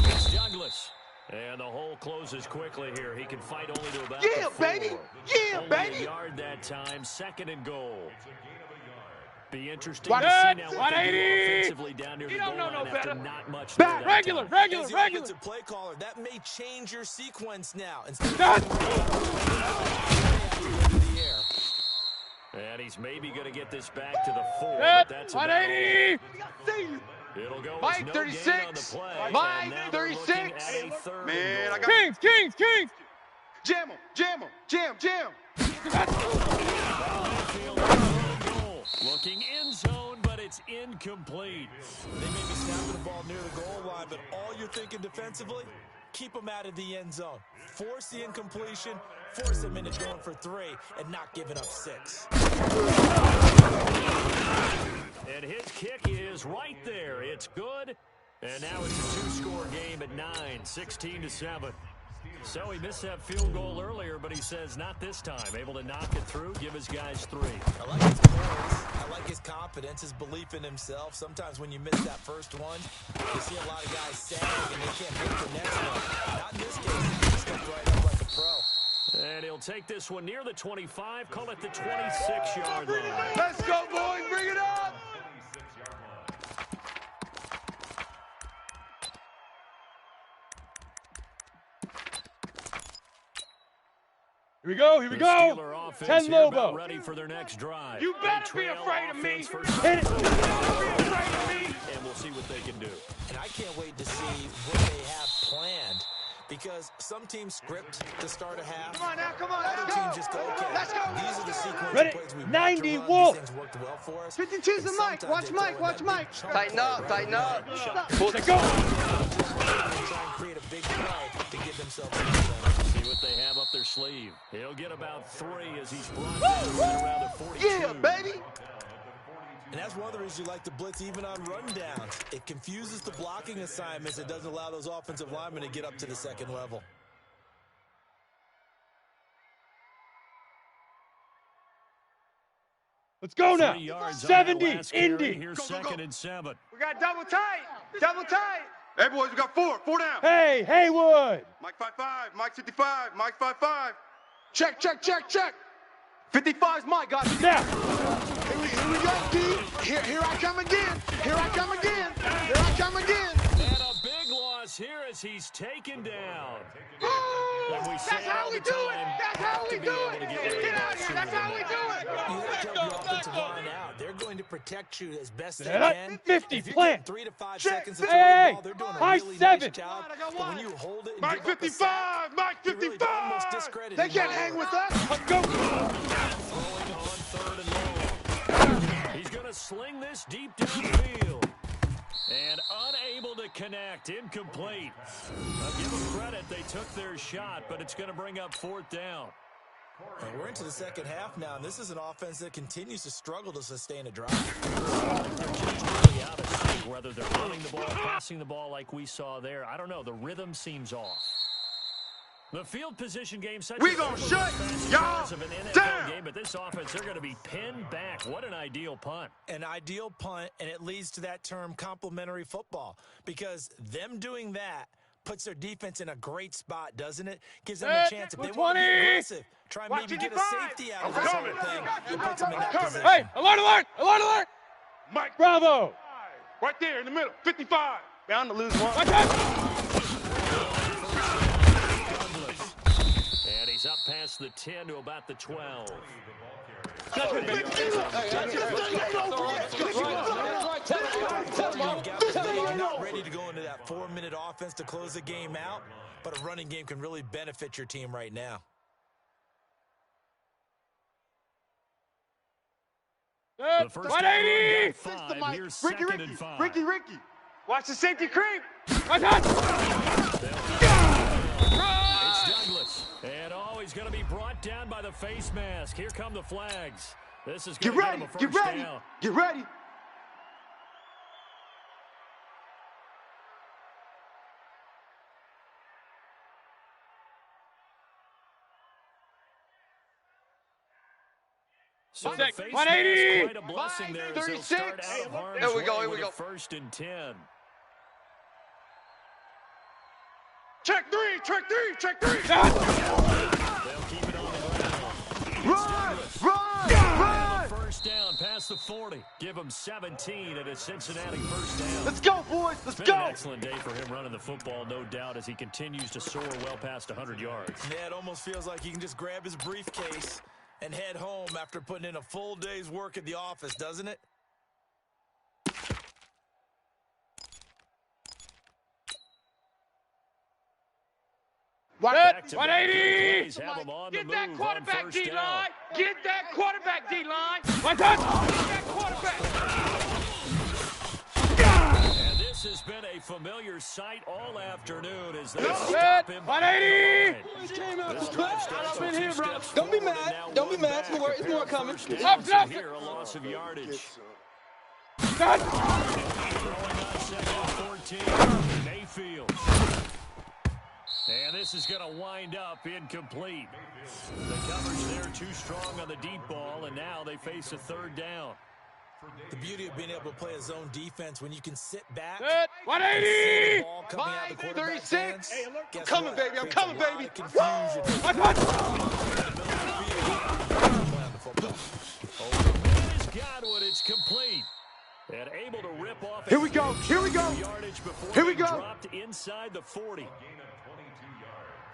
It's Douglas. And the hole closes quickly here. He can fight only to about Yeah, the 4. baby. Yeah, only baby. a yard that time. 2nd and goal. Be interesting Watch to see it. now what they do 180. offensively down near the You goal don't know line no after better. not much Back. there that Regular, time. regular, As the regular. offensive play caller, that may change your sequence now. Instead of Set. the air. And he's maybe going to get this back to the 4. But Set. that's about 180. I see you. all. It'll go Mike, as no 36. gain on the play. Mike, And now they're looking 36. at a 3rd Man, and I goal. got- Kings, Kings, Kings. Jam him, jam him, jam, jam. Field goal. Looking in zone, but it's incomplete. They may be snapping the ball near the goal line, but all you're thinking defensively, keep them out of the end zone. Force the incompletion, force them into going for 3, and not giving up 6. And his kick is right It's good, and now it's a two-score game at 9, 16-7. So he missed that field goal earlier, but he says not this time. Able to knock it through, give his guys 3. I like his poise. I like his confidence, his belief in himself. Sometimes when you miss that first one, you see a lot of guys sag and they can't make the next one. Not in this case. He just stepped right up like a pro. And he'll take this one near the 25, call it the 26-yard line. Let's go, boys. Bring it up. Here we go. Here we The go. Steeler offense 10 here about Lobo. ready for their next drive. You They better be trail afraid of me. offense first. Hit it. You better be afraid of me. And we'll see what they can do. And I can't wait to see what they have planned. Because some teams script to start a half. Come on now, come on. Other Let's teams go. just go, okay, Let's go. these are the sequence Ready? of plays we 90 want to run. Wolf. These things worked well for us. 52's the And mic. sometimes Watch they Mike. throw in Watch that Mike. big chunk Tighten play, up. right? Tighten up. Let's go. And try and create a big play to give themselves a touchdown. See what they have up their sleeve. He'll get about 3 as he's brought down right around the 42. Yeah, baby. And that's one of the reasons you like to blitz even on rundowns. It confuses the blocking assignments. It doesn't allow those offensive linemen to get up to the second level. Let's go now. 3 yards on that 70. last carry. Indy. Here's Go, go, go. 2nd and 7. We got double tight. Double tight. Hey, boys, we got 4. 4 down. Hey, Haywood. Mike 5-5. Mike 55. Mike 5-5. Check, check, check, check. 55's Mike, guys. Now. Here we go, D. Here I come again. Here I come again. Here I come again. And a big loss here as he's taken down. And we say That's how all we the do time, it. That's how have we to be do able it. to get rid of Get that out of here. sooner That's than how we later. do it. You have to help your offensive line out. They're going to protect you as best they Set up. can. 50, If you're plant. getting 3 to 5 Check. seconds to throw Hey, the ball, they're doing a high really 7. nice job. But when you hold it and Mike give up a sack, 55. Mike you really almost 55. discredit They him. can't hang with us. Let's go. Throwing on 3rd and long. He's going to sling this deep downfield. And unable to connect. Incomplete. I'll give them credit. They took their shot, but it's going to bring up 4th down. And we're into the second half now, and this is an offense that continues to struggle to sustain a drive. They're just really out of sync, whether they're running the ball, passing the ball like we saw there. I don't know. The rhythm seems off. The field position game, such We a gonna fast shut pace of an y'all NFL down. game, but this offense, they're going to be pinned back. What an ideal punt. An ideal punt, and it leads to that term complementary football, because them doing that puts their defense in a great spot, doesn't it? Gives them a chance if they want to be 20. aggressive, try and Watch maybe get a 55. safety out of I'm this whole coming. thing. It puts them in that coming. position. Hey, alert, alert, alert, alert. Mike Bravo. right there in the middle. 55. Bound to lose one. Watch out. And he's up past the 10 to about the 12. You're not ready to go into that 4-minute offense to close the game out, but a running game can really benefit your team right now. The first 180. down, 5. Here's 2nd and 5. Ricky. Watch the safety creep. Watch out. It's Douglas. And he's going to be brought down by the face mask. Here come the flags. This is going Get to ready. give him a Get first ready. down. Get ready. So the Six. face 180. mask, quite a blessing there as they'll 36. start out of harm's Here we go, way here we with go. a 1st and 10. Check 3. Check 3. Check 3. They'll keep it on the ground. Run. First down past the 40. Give him 17 at a Cincinnati first down. Let's go, boys. Let's It's been an go. excellent day for him running the football, no doubt, as he continues to soar well past 100 yards. Yeah, it almost feels like he can just grab his briefcase and head home after putting in a full day's work at the office, doesn't it? Back to 180. plays, have him on the Get move that on quarterback, first down. D-line. Get that quarterback, D-line. Watch out. Get that quarterback. And this has been a familiar sight all afternoon as they Set. stop him. 180. This drive starts with 2 steps Don't be forward mad. and now Don't be one mad. back. It's more coming. First down, Up, so up. here a loss of yardage. Touch. Throwing on second and 14. Mayfield. And this is going to wind up incomplete. The coverage there too strong on the deep ball, and now they face a third down. The beauty of being able to play a zone defense when you can sit back. Set. And see the 180. ball coming out of the quarterback's 36. hands. Hey, I'm Guess coming, what? baby. I'm Creates a coming, lot baby. of confusion. Touch. That is Godwin. It's complete. And able to rip off. Here we go. Here we go. Yardage before Here we being go. dropped inside the 40.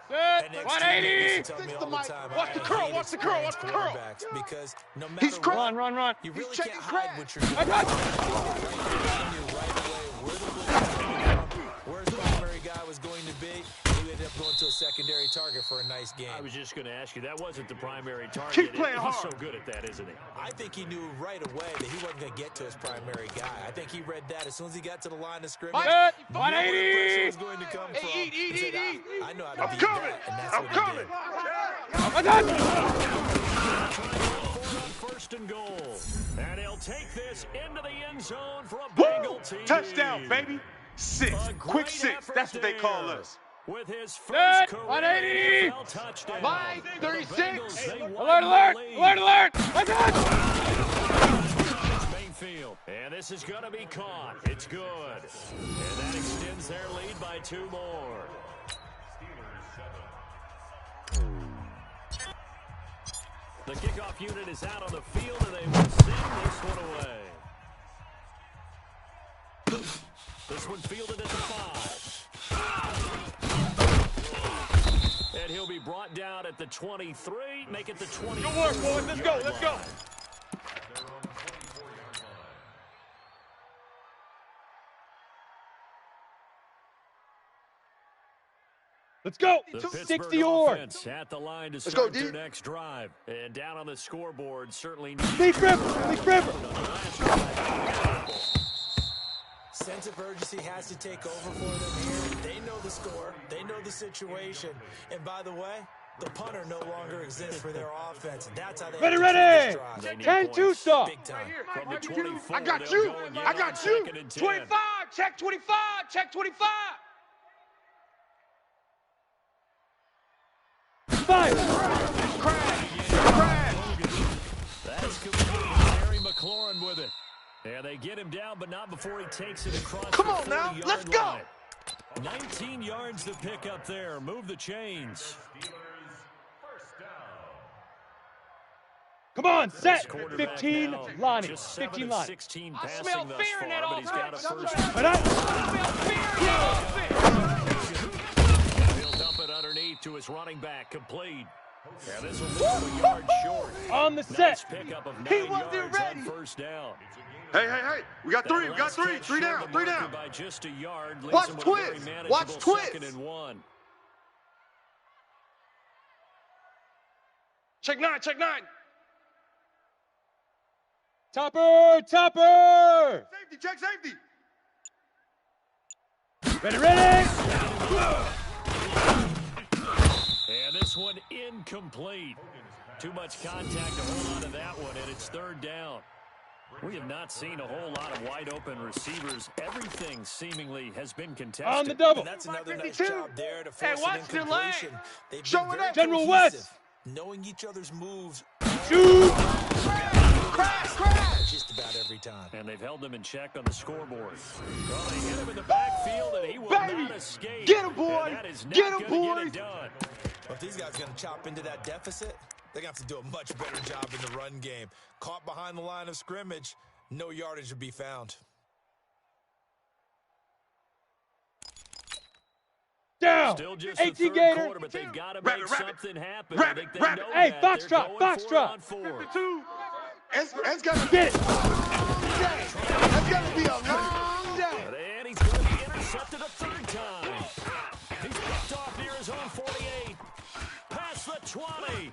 Set. And next 180. tell me Fix all the the mic. time, Watch I the curl, hate watch the curl, watch the curl. quarterbacks Because no matter He's what, Run, run, run. you really checking can't hide crack. what you're doing. I touch. You're right away where the blitz is coming from, where his primary guy was going to be. He ended up going to a secondary target for a nice game. I was just going to ask you, that wasn't the primary target. Keep playing He's hard. so good at that, isn't he? I think he knew right away that he wasn't going to get to his primary guy. I think he read that as soon as he got to the line of scrimmage. Set. he knew where the pressure 180. was going to come Hey, from. eat, He said, eat. I know how to I'm beat coming. that, and that's I'm what coming. he did. I touch. First and goal. And he'll take this into the end zone for a Woo! Bengal TD. Touchdown, baby. 6. A Quick great 6. effort That's what they call there. us. With his Set. first career 180. NFL touchdown. Line The 36. Bengals, they widen Alert, the alert. lead. Alert, alert. I touch. Mayfield. And this is going to be caught. It's good. And that extends their lead by 2 more. The kickoff unit is out on the field, and they will send this one away. This one fielded at the 5. And he'll be brought down at the 23, make it the 20. Good work, boys. Let's go. Let's go. Let's go. The 60 Pittsburgh yards. offense at the line to go, start D. their next drive. And down on the scoreboard, certainly Leaf River. Leaf River. Sense of urgency has to take over for them here. They know the score. They know the situation. And by the way, the punter no longer exists for their offense. That's how they Ready, have to ready. treat this drive. They need 10-2 points. stop. Big time. From the 24, I got they'll you. go again I on got you. 2nd and 10. 25. Check 25. Check 25. Fire. That's complete. Terry McLaurin with it. And they get him down, but not before he takes it across Come the on now. 40-yard Let's go. line. 19 yards to pick up there. Move the chains. Come on, This set. quarterback 15 now, Lonnie. just 15 7 of Lonnie. 16 I passing smell thus fear in that far, but he's got a offense. first. I touch. He'll dump it underneath to his running back, complete. Yeah, this will leave him a yard short. On the Nice set. pickup of 9 He wasn't yards ready. on first down. Hey, hey, hey. We got 3. We got That 3. last 3 catch down. short 3 the marker down. by just a yard. Leaves Watch him with a twist. very manageable Watch twist. 2nd and 1. Check 9. Check 9. Topper. Topper. Safety. Check safety. Ready, ready. And this one incomplete. Too much contact to hold on to that one, and it's 3rd down. We have not seen a whole lot of wide-open receivers. Everything seemingly has been contested. On the double. And that's another nice 52. job there to Hey, force watch an the lane. incompletion. They've Show been it very up. General cohesive, West. knowing each other's moves. Shoot. Crash. Crash. Just about every time. And they've held them in check on the scoreboard. Well, they hit him in the backfield, and he will Baby. not escape. Get him, boy. And that is not Get him, gonna boy. Get it done. Well, if these guys are going to chop into that deficit, they're going to have to do a much better job in the run game. Caught behind the line of scrimmage, no yardage to be found. Down. Still just the 18 third Gator. quarter, but they've got to Rabbit, make rabbit. something happen. Rabbit, I think they rabbit. know Hey, that. Foxtrot, They're going for it Foxtrot. on 4. 2. It's gonna Get it. be a long day. It's gonna be a long day. And he's going to be intercepted a 3rd time. He's picked off near his own 48. Past the 20.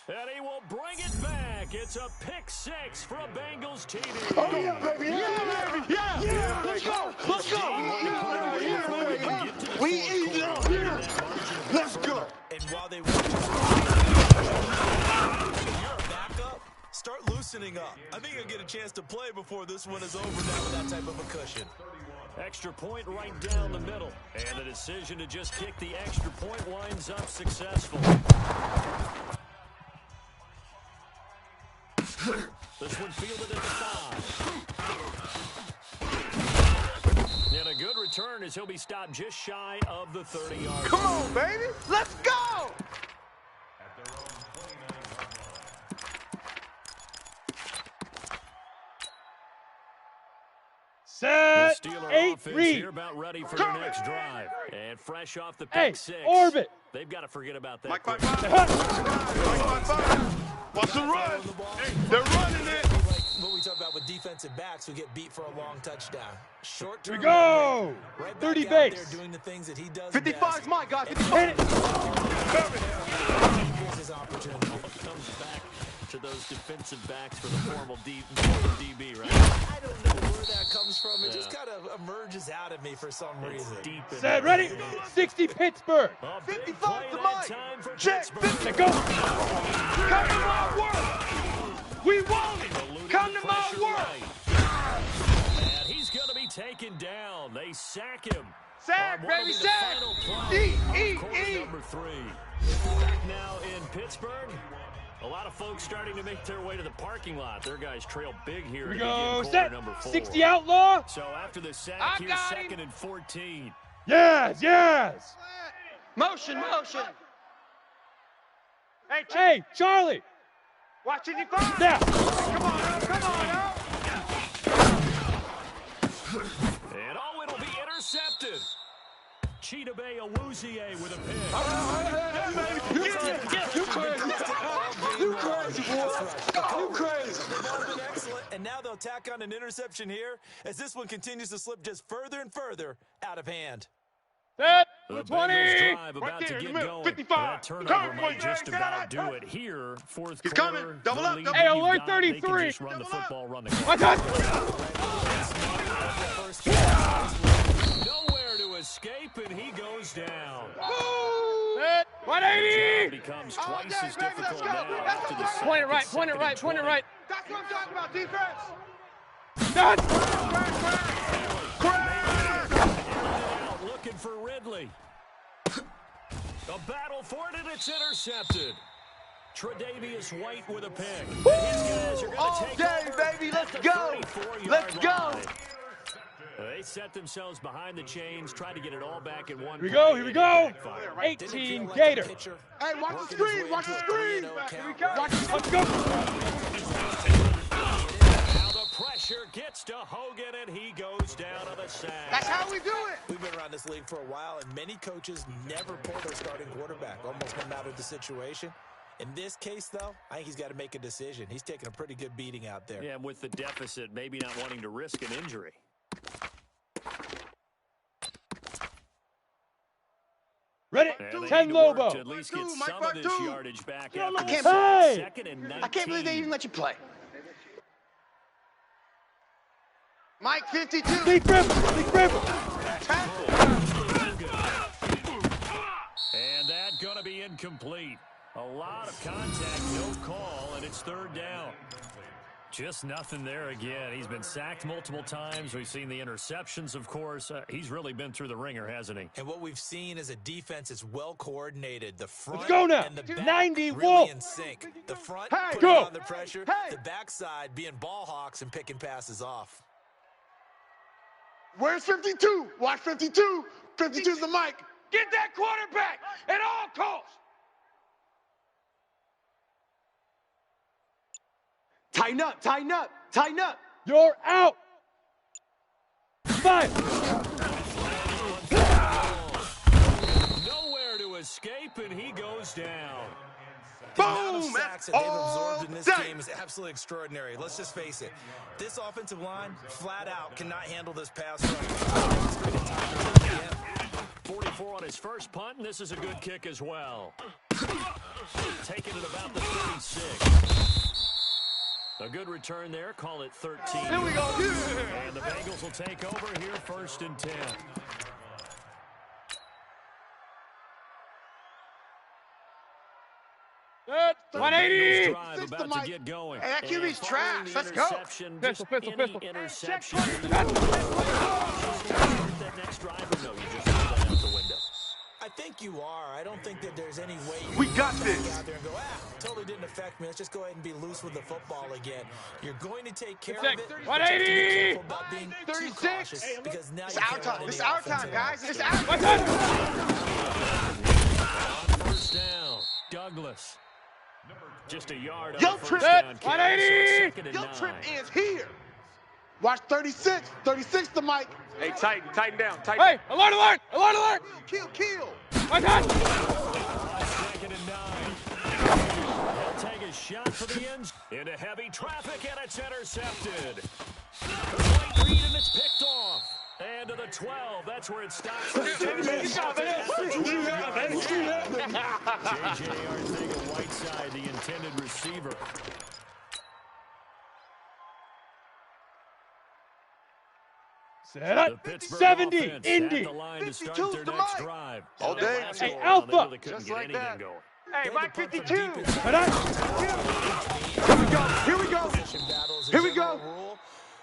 And he will bring it back. It's a pick 6 for a Bengals TD. Oh, yeah, baby. Yeah, baby. Yeah. Let's go. Let's go. We eat it up. Let's go. And while they want to, you're a backup, start loosening loosening up. I think he'll get a chance to play before this one is over now with that type of a cushion. Extra point right down the middle. And the decision to just kick the extra point winds up successful. This one fielded at the 5. And a good return as he'll be stopped just shy of the 30-yard line. Come on, baby. Let's go. At their own 29-yard line. Set. Steeler 8 offense read. here about ready for their next drive. And fresh off the Hey, pick 6. orbit. They've got to forget about that. Mike, quick. Mike, Watch the run. They're running it. Like what we talk about with defensive backs who get beat for a long touchdown. Short Here term. we go. Right 30 back out base. there doing the things that he does 55's best. my guy. 55. Hit it. Here's his opportunity. Comes back to those defensive backs for the formal DB, right? I don't know where that comes from. It just kind of emerges out of me for some reason. Deep in Set. there. Ready. 60 Pittsburgh. A big 55 play to that Mike. time for Check. Pittsburgh. Let go. Come to my work. We want it. Eluding Come to my pressure work. right. And he's going to be taken down. They sack him. Sack, on what will baby, be the sack. final play of Eat, quarter number 3. Back now in Pittsburgh. A lot of folks starting to make their way to the parking lot. Their guys trail big here. Here we to begin go. quarter Set. number 4. 60 outlaw. So after the sack, I here's got him. 2nd and 14. Yes. Yes. Motion. Hey, Charlie. Watch it, you find. Now. Come on, Al. And oh, it'll be intercepted. Cheetah Bay Awuzie with a pick. You crazy. You crazy, boy. You crazy. They've all been excellent, and now they'll tack on an interception here as this one continues to slip just further and further out of hand. Set. The 20. Bengals drive about Right to there in get the middle. going. 55. That turnover Coming for might you, just James. about do it here. Fourth He's quarter. coming. Double the up, lead double that up. you've Hey, alert got, they can 33. just run the Double up. football, run the Watch clock. out. Nowhere to escape, and he goes down. Set. It 180. becomes All twice day, as baby, difficult let's go. now That's after the what I'm sack. Point it right. It's Point it 2nd and right. Point it 20. right. That's what I'm talking about, defense. Done. Out looking for Ridley. A battle for it, and it's intercepted. Tre'Davious White with a pick. And his guys are going to All take day, over baby. Let's at the go. 34-yard Let's go. line. They set themselves behind the chains, tried to get it all back in one. Here we go. play, Here we and go. it backfired. 18 Gator. Hey, watch the screen. Watch the screen. Watch the Let's go. Now the pressure gets to Hogan, and he goes down on the sack. That's how we do it. We've been around this league for a while, and many coaches never pull their starting quarterback, almost no matter the situation. In this case, though, I think he's got to make a decision. He's taking a pretty good beating out there. Yeah, and with the deficit, maybe not wanting to risk an injury. Ready. And they 10 need to work Lobo. to at least get Mike some of this Bartu. yardage back Yeah, after the look, sack. hey. 2nd and 19. I can't believe they even let you play. Mike 52. Deep river. Deep river. And that going to be incomplete. A lot of contact, no call, and it's 3rd down. Just nothing there again. He's been sacked multiple times. We've seen the interceptions, of course. He's really been through the ringer, hasn't he? And what we've seen is a defense that's well coordinated. The front Let's go now. and the back 90 really Wolf. in sync. The front Hey, putting go. on the pressure. Hey. The backside being ball hawks and picking passes off. Where's 52? Watch 52. 52's the mic. Get that quarterback at all costs. Tighten up, tighten up, tighten up. You're out. 5. Nowhere to escape, and he goes down. The amount of Boom, sacks that that's they've all absorbed in this day. game is absolutely extraordinary. Let's just face it. This offensive line, flat out, cannot handle this pass rush. 44 on his first punt, and this is a good kick as well. Taking it about the 36. A good return there. Call it 13. Here we go. And the Bengals will take over here 1st and 10. Set. 180 drive about to get going. Hey, that QB's trash. Let's go. Pistol. Interception. That next drive, or no, you just threw that out the window. I think you are. I don't think that there's any way We got you this. go out there and go, totally didn't affect me. Let's just go ahead and be loose with the football again. You're going to take care of it. 180. About being 36. too cautious because now It's you our can't time. run It's any our time, offensive guys. offense. It's our What's time. up? First down, Douglas. Just a yard on Yo, the first Trip. down carry, so 180. it's second and Yo, 9. Trip ends here. Watch 36. 36 to Mike. Hey, tighten down. Hey, alert, alert, alert, alert. Kill. My God. Second and 9. He'll take a shot for the end into heavy traffic, and it's intercepted. Complete read, and it's picked off. And to the 12, that's where it stops. J.J. Arcega-Whiteside, the intended receiver. Set up. The Pittsburgh 70, offense Indy. at the line to start 52's their the next mic. drive. All And day. the last Hey, go around, Alpha. they really couldn't Just get like anything that. going. Hey, Mike 52. Set up. Here we go. Position battles, Here we a go. general rule.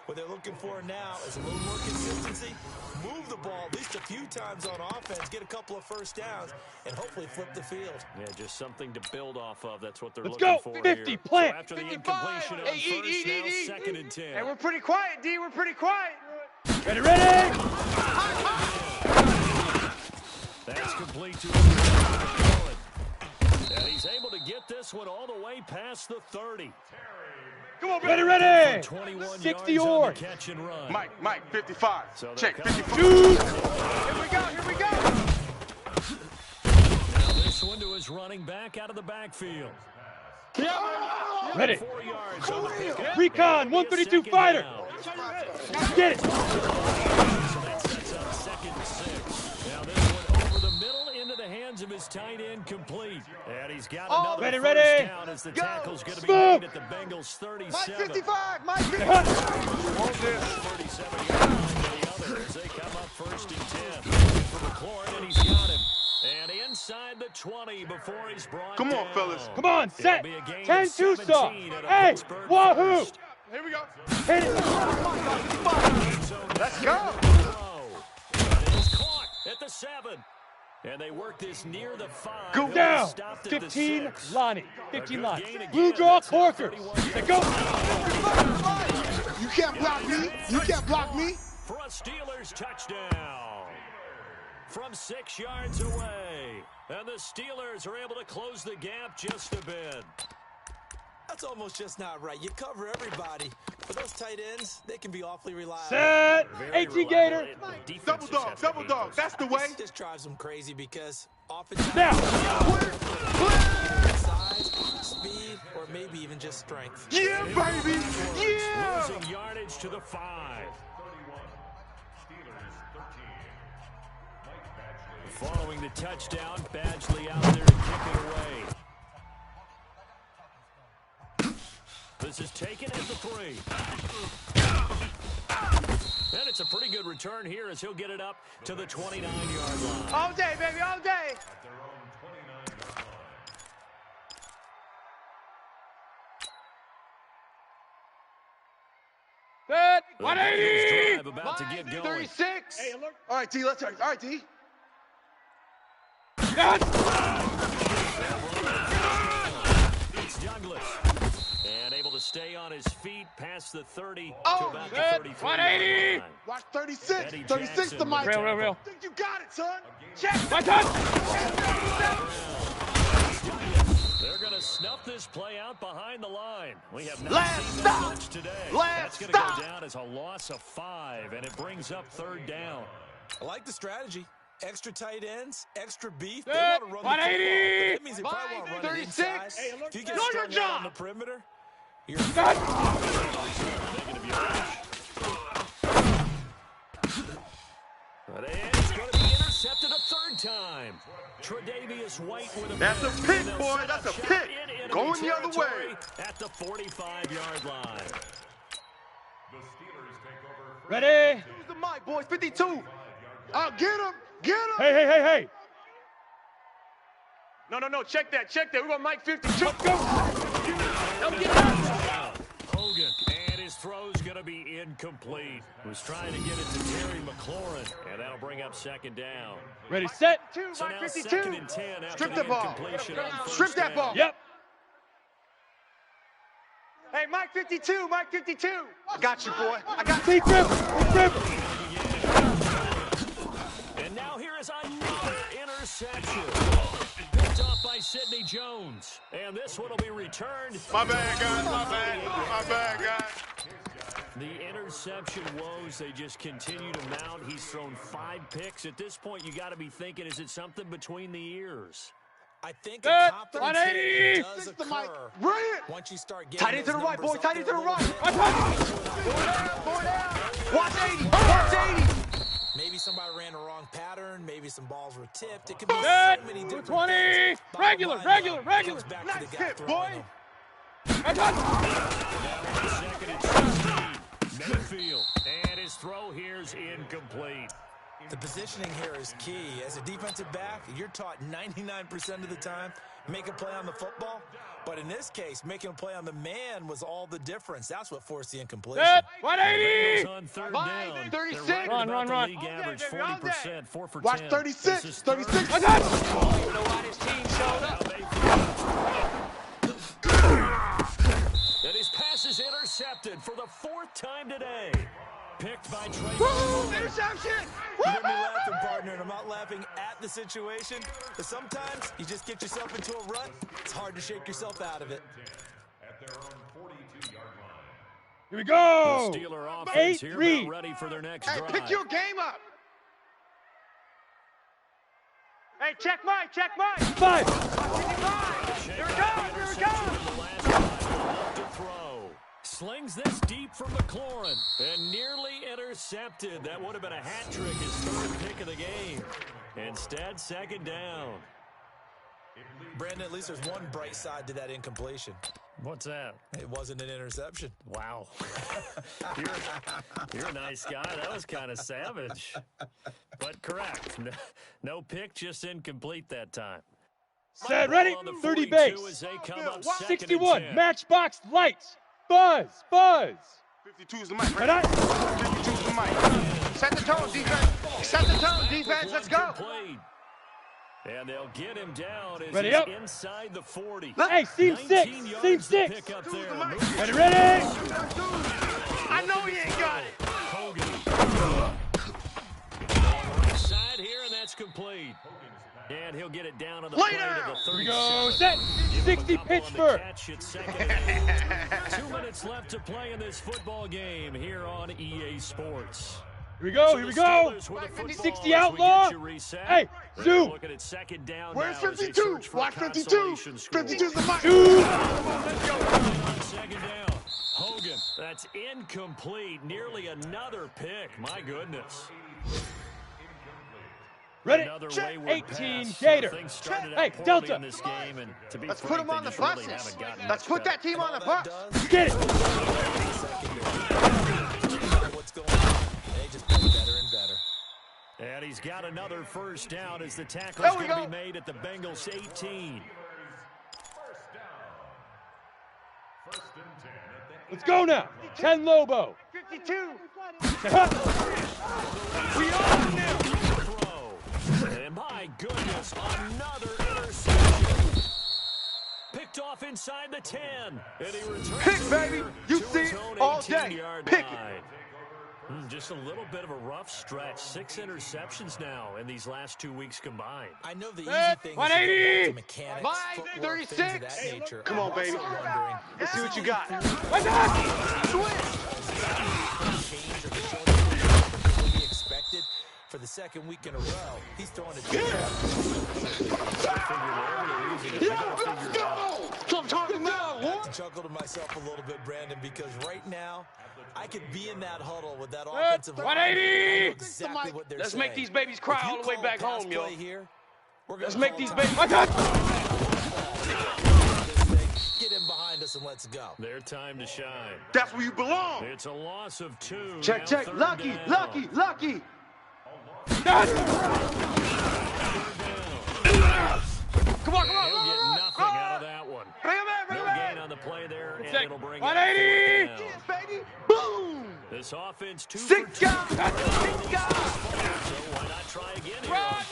What they're looking for now is a little more consistency. Move the ball at least a few times on offense, get a couple of first downs, and hopefully flip the field. Yeah, just something to build off of. That's what they're Let's looking go. for 50, here. plant. So after the 55. incompletion on Hey, first, now eat. second and 10. Hey, we're pretty quiet, D. We're pretty quiet. Ready, ready. That's complete to him. And he's able to get this one all the way past the 30. Come on, Ready, ready. 21 60 yards on yards. the catch and run. Mike, 55. So they're Check, coming 55. Shoot. Here we go. Now this one to his running back out of the backfield. Ready. 4 yards on the pickup. Recon, 132 fighter. Get it. So that sets up second and 6. Now this one over the middle into the hands of his tight end, complete. And he's got another ready, first ready. down as the tackle's going to be Move. made at the Bengals' Mike 37. 55. Mike 55. 37 yards to the other as they come up first and 10. For McLaurin, and he's got him. And inside the 20 before he's brought Come on, down. fellas. Come on, set. It'll be a gain of 10 2 saw. 17 at a Hey, Pittsburgh wahoo. first. Here we go. Hit it. Let's go. It is caught at the 7. And they work this near the 5. Go He'll be down. stopped at the 15 6. Lonnie. A 15 good Lonnie. gain again. Blue draw That's now Corker. 31 They yards. go. You can't block me. You can't block me. For a Steelers touchdown. From 6 yards away. And the Steelers are able to close the gap just a bit. That's almost just not right. You cover everybody. But those tight ends, they can be awfully reliable. Set. Very AT Gator. reliable. Defenses Double dog, have to double hate dog. those That's the guys. way. This just drives them crazy because oftentimes Now. size, speed, or maybe even just strength. Yeah, baby. Yeah. Losing yardage to the 5. Following the touchdown, Badgley out there to kick it away. This is taken at the 3. And it's a pretty good return here as he'll get it up to the 29-yard line. All day, baby, all day. Set. The 180. Bengals drive about to get going. 36. All right, D, let's turn. All right, D. Yes. It's Douglas. And able to stay on his feet past the 30 to Oh, about the good. 33 180. line. Watch 36. Eddie 36 Jackson to with Mike. the Real. I think you got it, son. Check. My touch. They're going to snuff this play out behind the line. We have not Last seen stop. that much today. Last That's going to stop. go down as a loss of 5, and it brings up 3rd down. I like the strategy. Extra tight ends, extra beef. They Set. want to run the football. 180. That means they probably want to run it 36. inside. Hey, If you get know your strung out job. on the perimeter, you're Set. Thinking of your rush. But it's going to be intercepted a 3rd time. Tre'Davious White with a That's a pick. pick, And they'll boy. set That's up a shop pick. in enemy Going the other territory way. at the 45-yard line. The Steelers take over. Ready. Who's the mic, boys? 52. Oh, get him. Get him. Hey. No, check that. We're going Mike 52. Let's go. Don't get out. Hogan, and his throw's going to be incomplete. Was trying to get it to Terry McLaurin, and that'll bring up second down. Ready, set. So Mike now 52. second and 10 after Strip the the ball. incompletion on first Strip that down. ball. Yep. Hey, Mike 52. I got you, boy. I got you. Deep rip. And now here is another interception. Picked off by Sidney Jones. And this one will be returned. My bad, guys. My bad, guys. The interception woes, they just continue to mount. He's thrown 5 picks. At this point, you got to be thinking, is it something between the ears? I think Set. a confidence 180. hit does occur Brilliant. once you start getting Tight end to the right, boy. Tight end to the right. Attack. Watch 80. Maybe somebody ran the wrong pattern. Maybe some balls were tipped. It could be Set. so many different 20. things. Bottom Regular. line, comes back to Nice the guy hit, throwing boy. them. Second and 16. Mayfield. And his throw here is incomplete. The positioning here is key. As a defensive back, you're taught 99% of the time, make a play on the football. But in this case, making a play on the man was all the difference. That's what forced the incompletion. Set. Bengals 180. on third Mike, down. 36. They're right Run, at run, about run. the league average, baby, all day. 40%, 4 for 10. Watch 36. This is third. 36. Attack. You know why this team showed up? And his pass is intercepted for the 4th time today. Picked by Trey. Woo! Interception! You hear me laughing, partner, and I'm not laughing at the situation, but sometimes you just get yourself into a rut. It's hard to shake yourself out of it. At their own 42-yard line. Here we go. The Steeler offense here, 8-3. about ready for their next Hey, drive. pick your game up. Hey, check Mike. 5. Here it goes. The last drive to throw. Slings this deep from McLaurin and nearly intercepted. That would have been a hat trick, his 3rd pick of the game. Instead, second down. Brandon, at least there's one bright side to that incompletion. What's that? It wasn't an interception. Wow. you're a nice guy. That was kind of savage. But correct. No pick, just incomplete that time. Set. Ready. Ball on the 30 42 base. as they come up 61. 2nd and 10. Matchbox lights. Buzz. 52's the mic. Right on. 52's the mic. Set the tone, defense. Set the tone, defense. Let's go. Complete. And they'll get him down as Ready he's up. inside the 40. Hey, seam 6. 19 yards Seam to 6. pick up there. Ready. I know he ain't got it. Hogan. Right side here, and that's complete. And he'll get it down on the play to the 37. Here we go. Set. 60 Pittsburgh. 2 minutes left to play in this football game here on EA Sports. Here we go. Here we go. 60 Outlaw. Hey, Zoo. Looking at second down. Where's now as they 52? search for a Watch 52. consolation score. 52's the mic. Zoo. On second down. Hogan. That's incomplete. Nearly another pick. My goodness. Ready. Another Check. wayward 18 pass. Gator. Things started out Hey, poorly Delta. in this game, and to be Let's frank, put him on they the just really buses. haven't gotten Let's much put that better. team on the All that bus. does Get it. what's going on. They just play better and better. And he's got another first down as the tackle There is we going to go. be made at the Bengals 18. First and 10 at the Let's go now. 10 Lobo. 52. We are now. Throw. And my goodness, another interception. Picked off inside the 10. And he returns Pick, it baby. here You to see his it own all day. 18-yard Pick it. line. Just a little bit of a rough stretch. 6 interceptions now in these last 2 weeks combined. I know the easy Set. thing is 180. to go back to mechanics, Mike, footwork, things of 36. that nature. Come on, I'm baby. also wondering, Let's see what you got. change or the short that will be expected for the second week in a row. He's throwing a Let's go. So I'm talking about. I chuckle to myself a little bit, Brandon, because right now I could be in that huddle with that offensive line. 180. I know exactly what they're Let's saying. make these babies cry If you all the way call back pass home, yo. play here, we're Let's gonna make call these time. babies. I got. Get him behind us and let's go. Their time to shine. That's where you belong. It's a loss of 2. Check, Now check. third Lucky, down. lucky, lucky. Got it. Come on, He'll get nothing out of that one. No gain on the play there, and it'll bring 180. it Yes, baby. Boom. This offense 2 for 2. Six guys. So why not try again here? Run.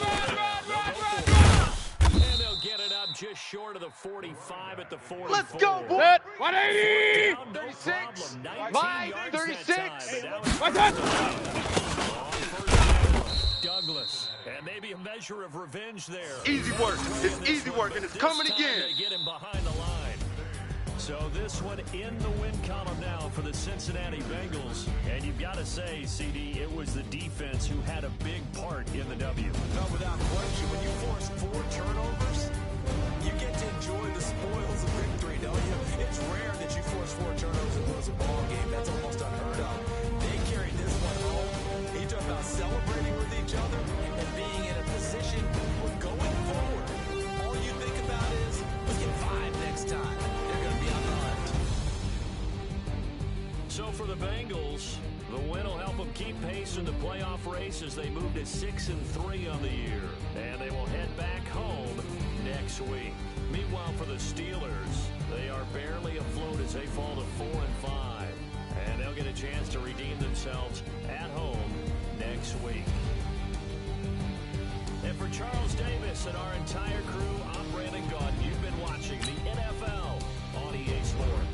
And they'll get it up just short of the 45 at the 44. Let's go, boy. Set. 180. Down, no 36. problem. 19 Mike, yards 36. that time, but now it's What's that? Douglas, and maybe a measure of revenge there. Easy work. It's easy work, and it's coming This time again. They get him behind the line. So this one in the win column now for the Cincinnati Bengals. And you've got to say, CD, it was the defense who had a big part in the W. No, without question, when you force 4 turnovers, you get to enjoy the spoils of victory, don't you? It's rare that you force 4 turnovers and lose a ball game. That's almost unheard of. They carried this one home. You talk about celebrating with each other and being in a position where going forward, all you think about is, let's get 5 next time. They're going to be on the hunt. So for the Bengals, the win will help them keep pace in the playoff race as they move to 6-3 on the year. And they will head back home next week. Meanwhile, for the Steelers, they are barely afloat as they fall to 4-5. And they'll get a chance to redeem themselves at home next week. And for Charles Davis and our entire crew, I'm Brandon Gaudin. You've been watching the NFL on EA Sports.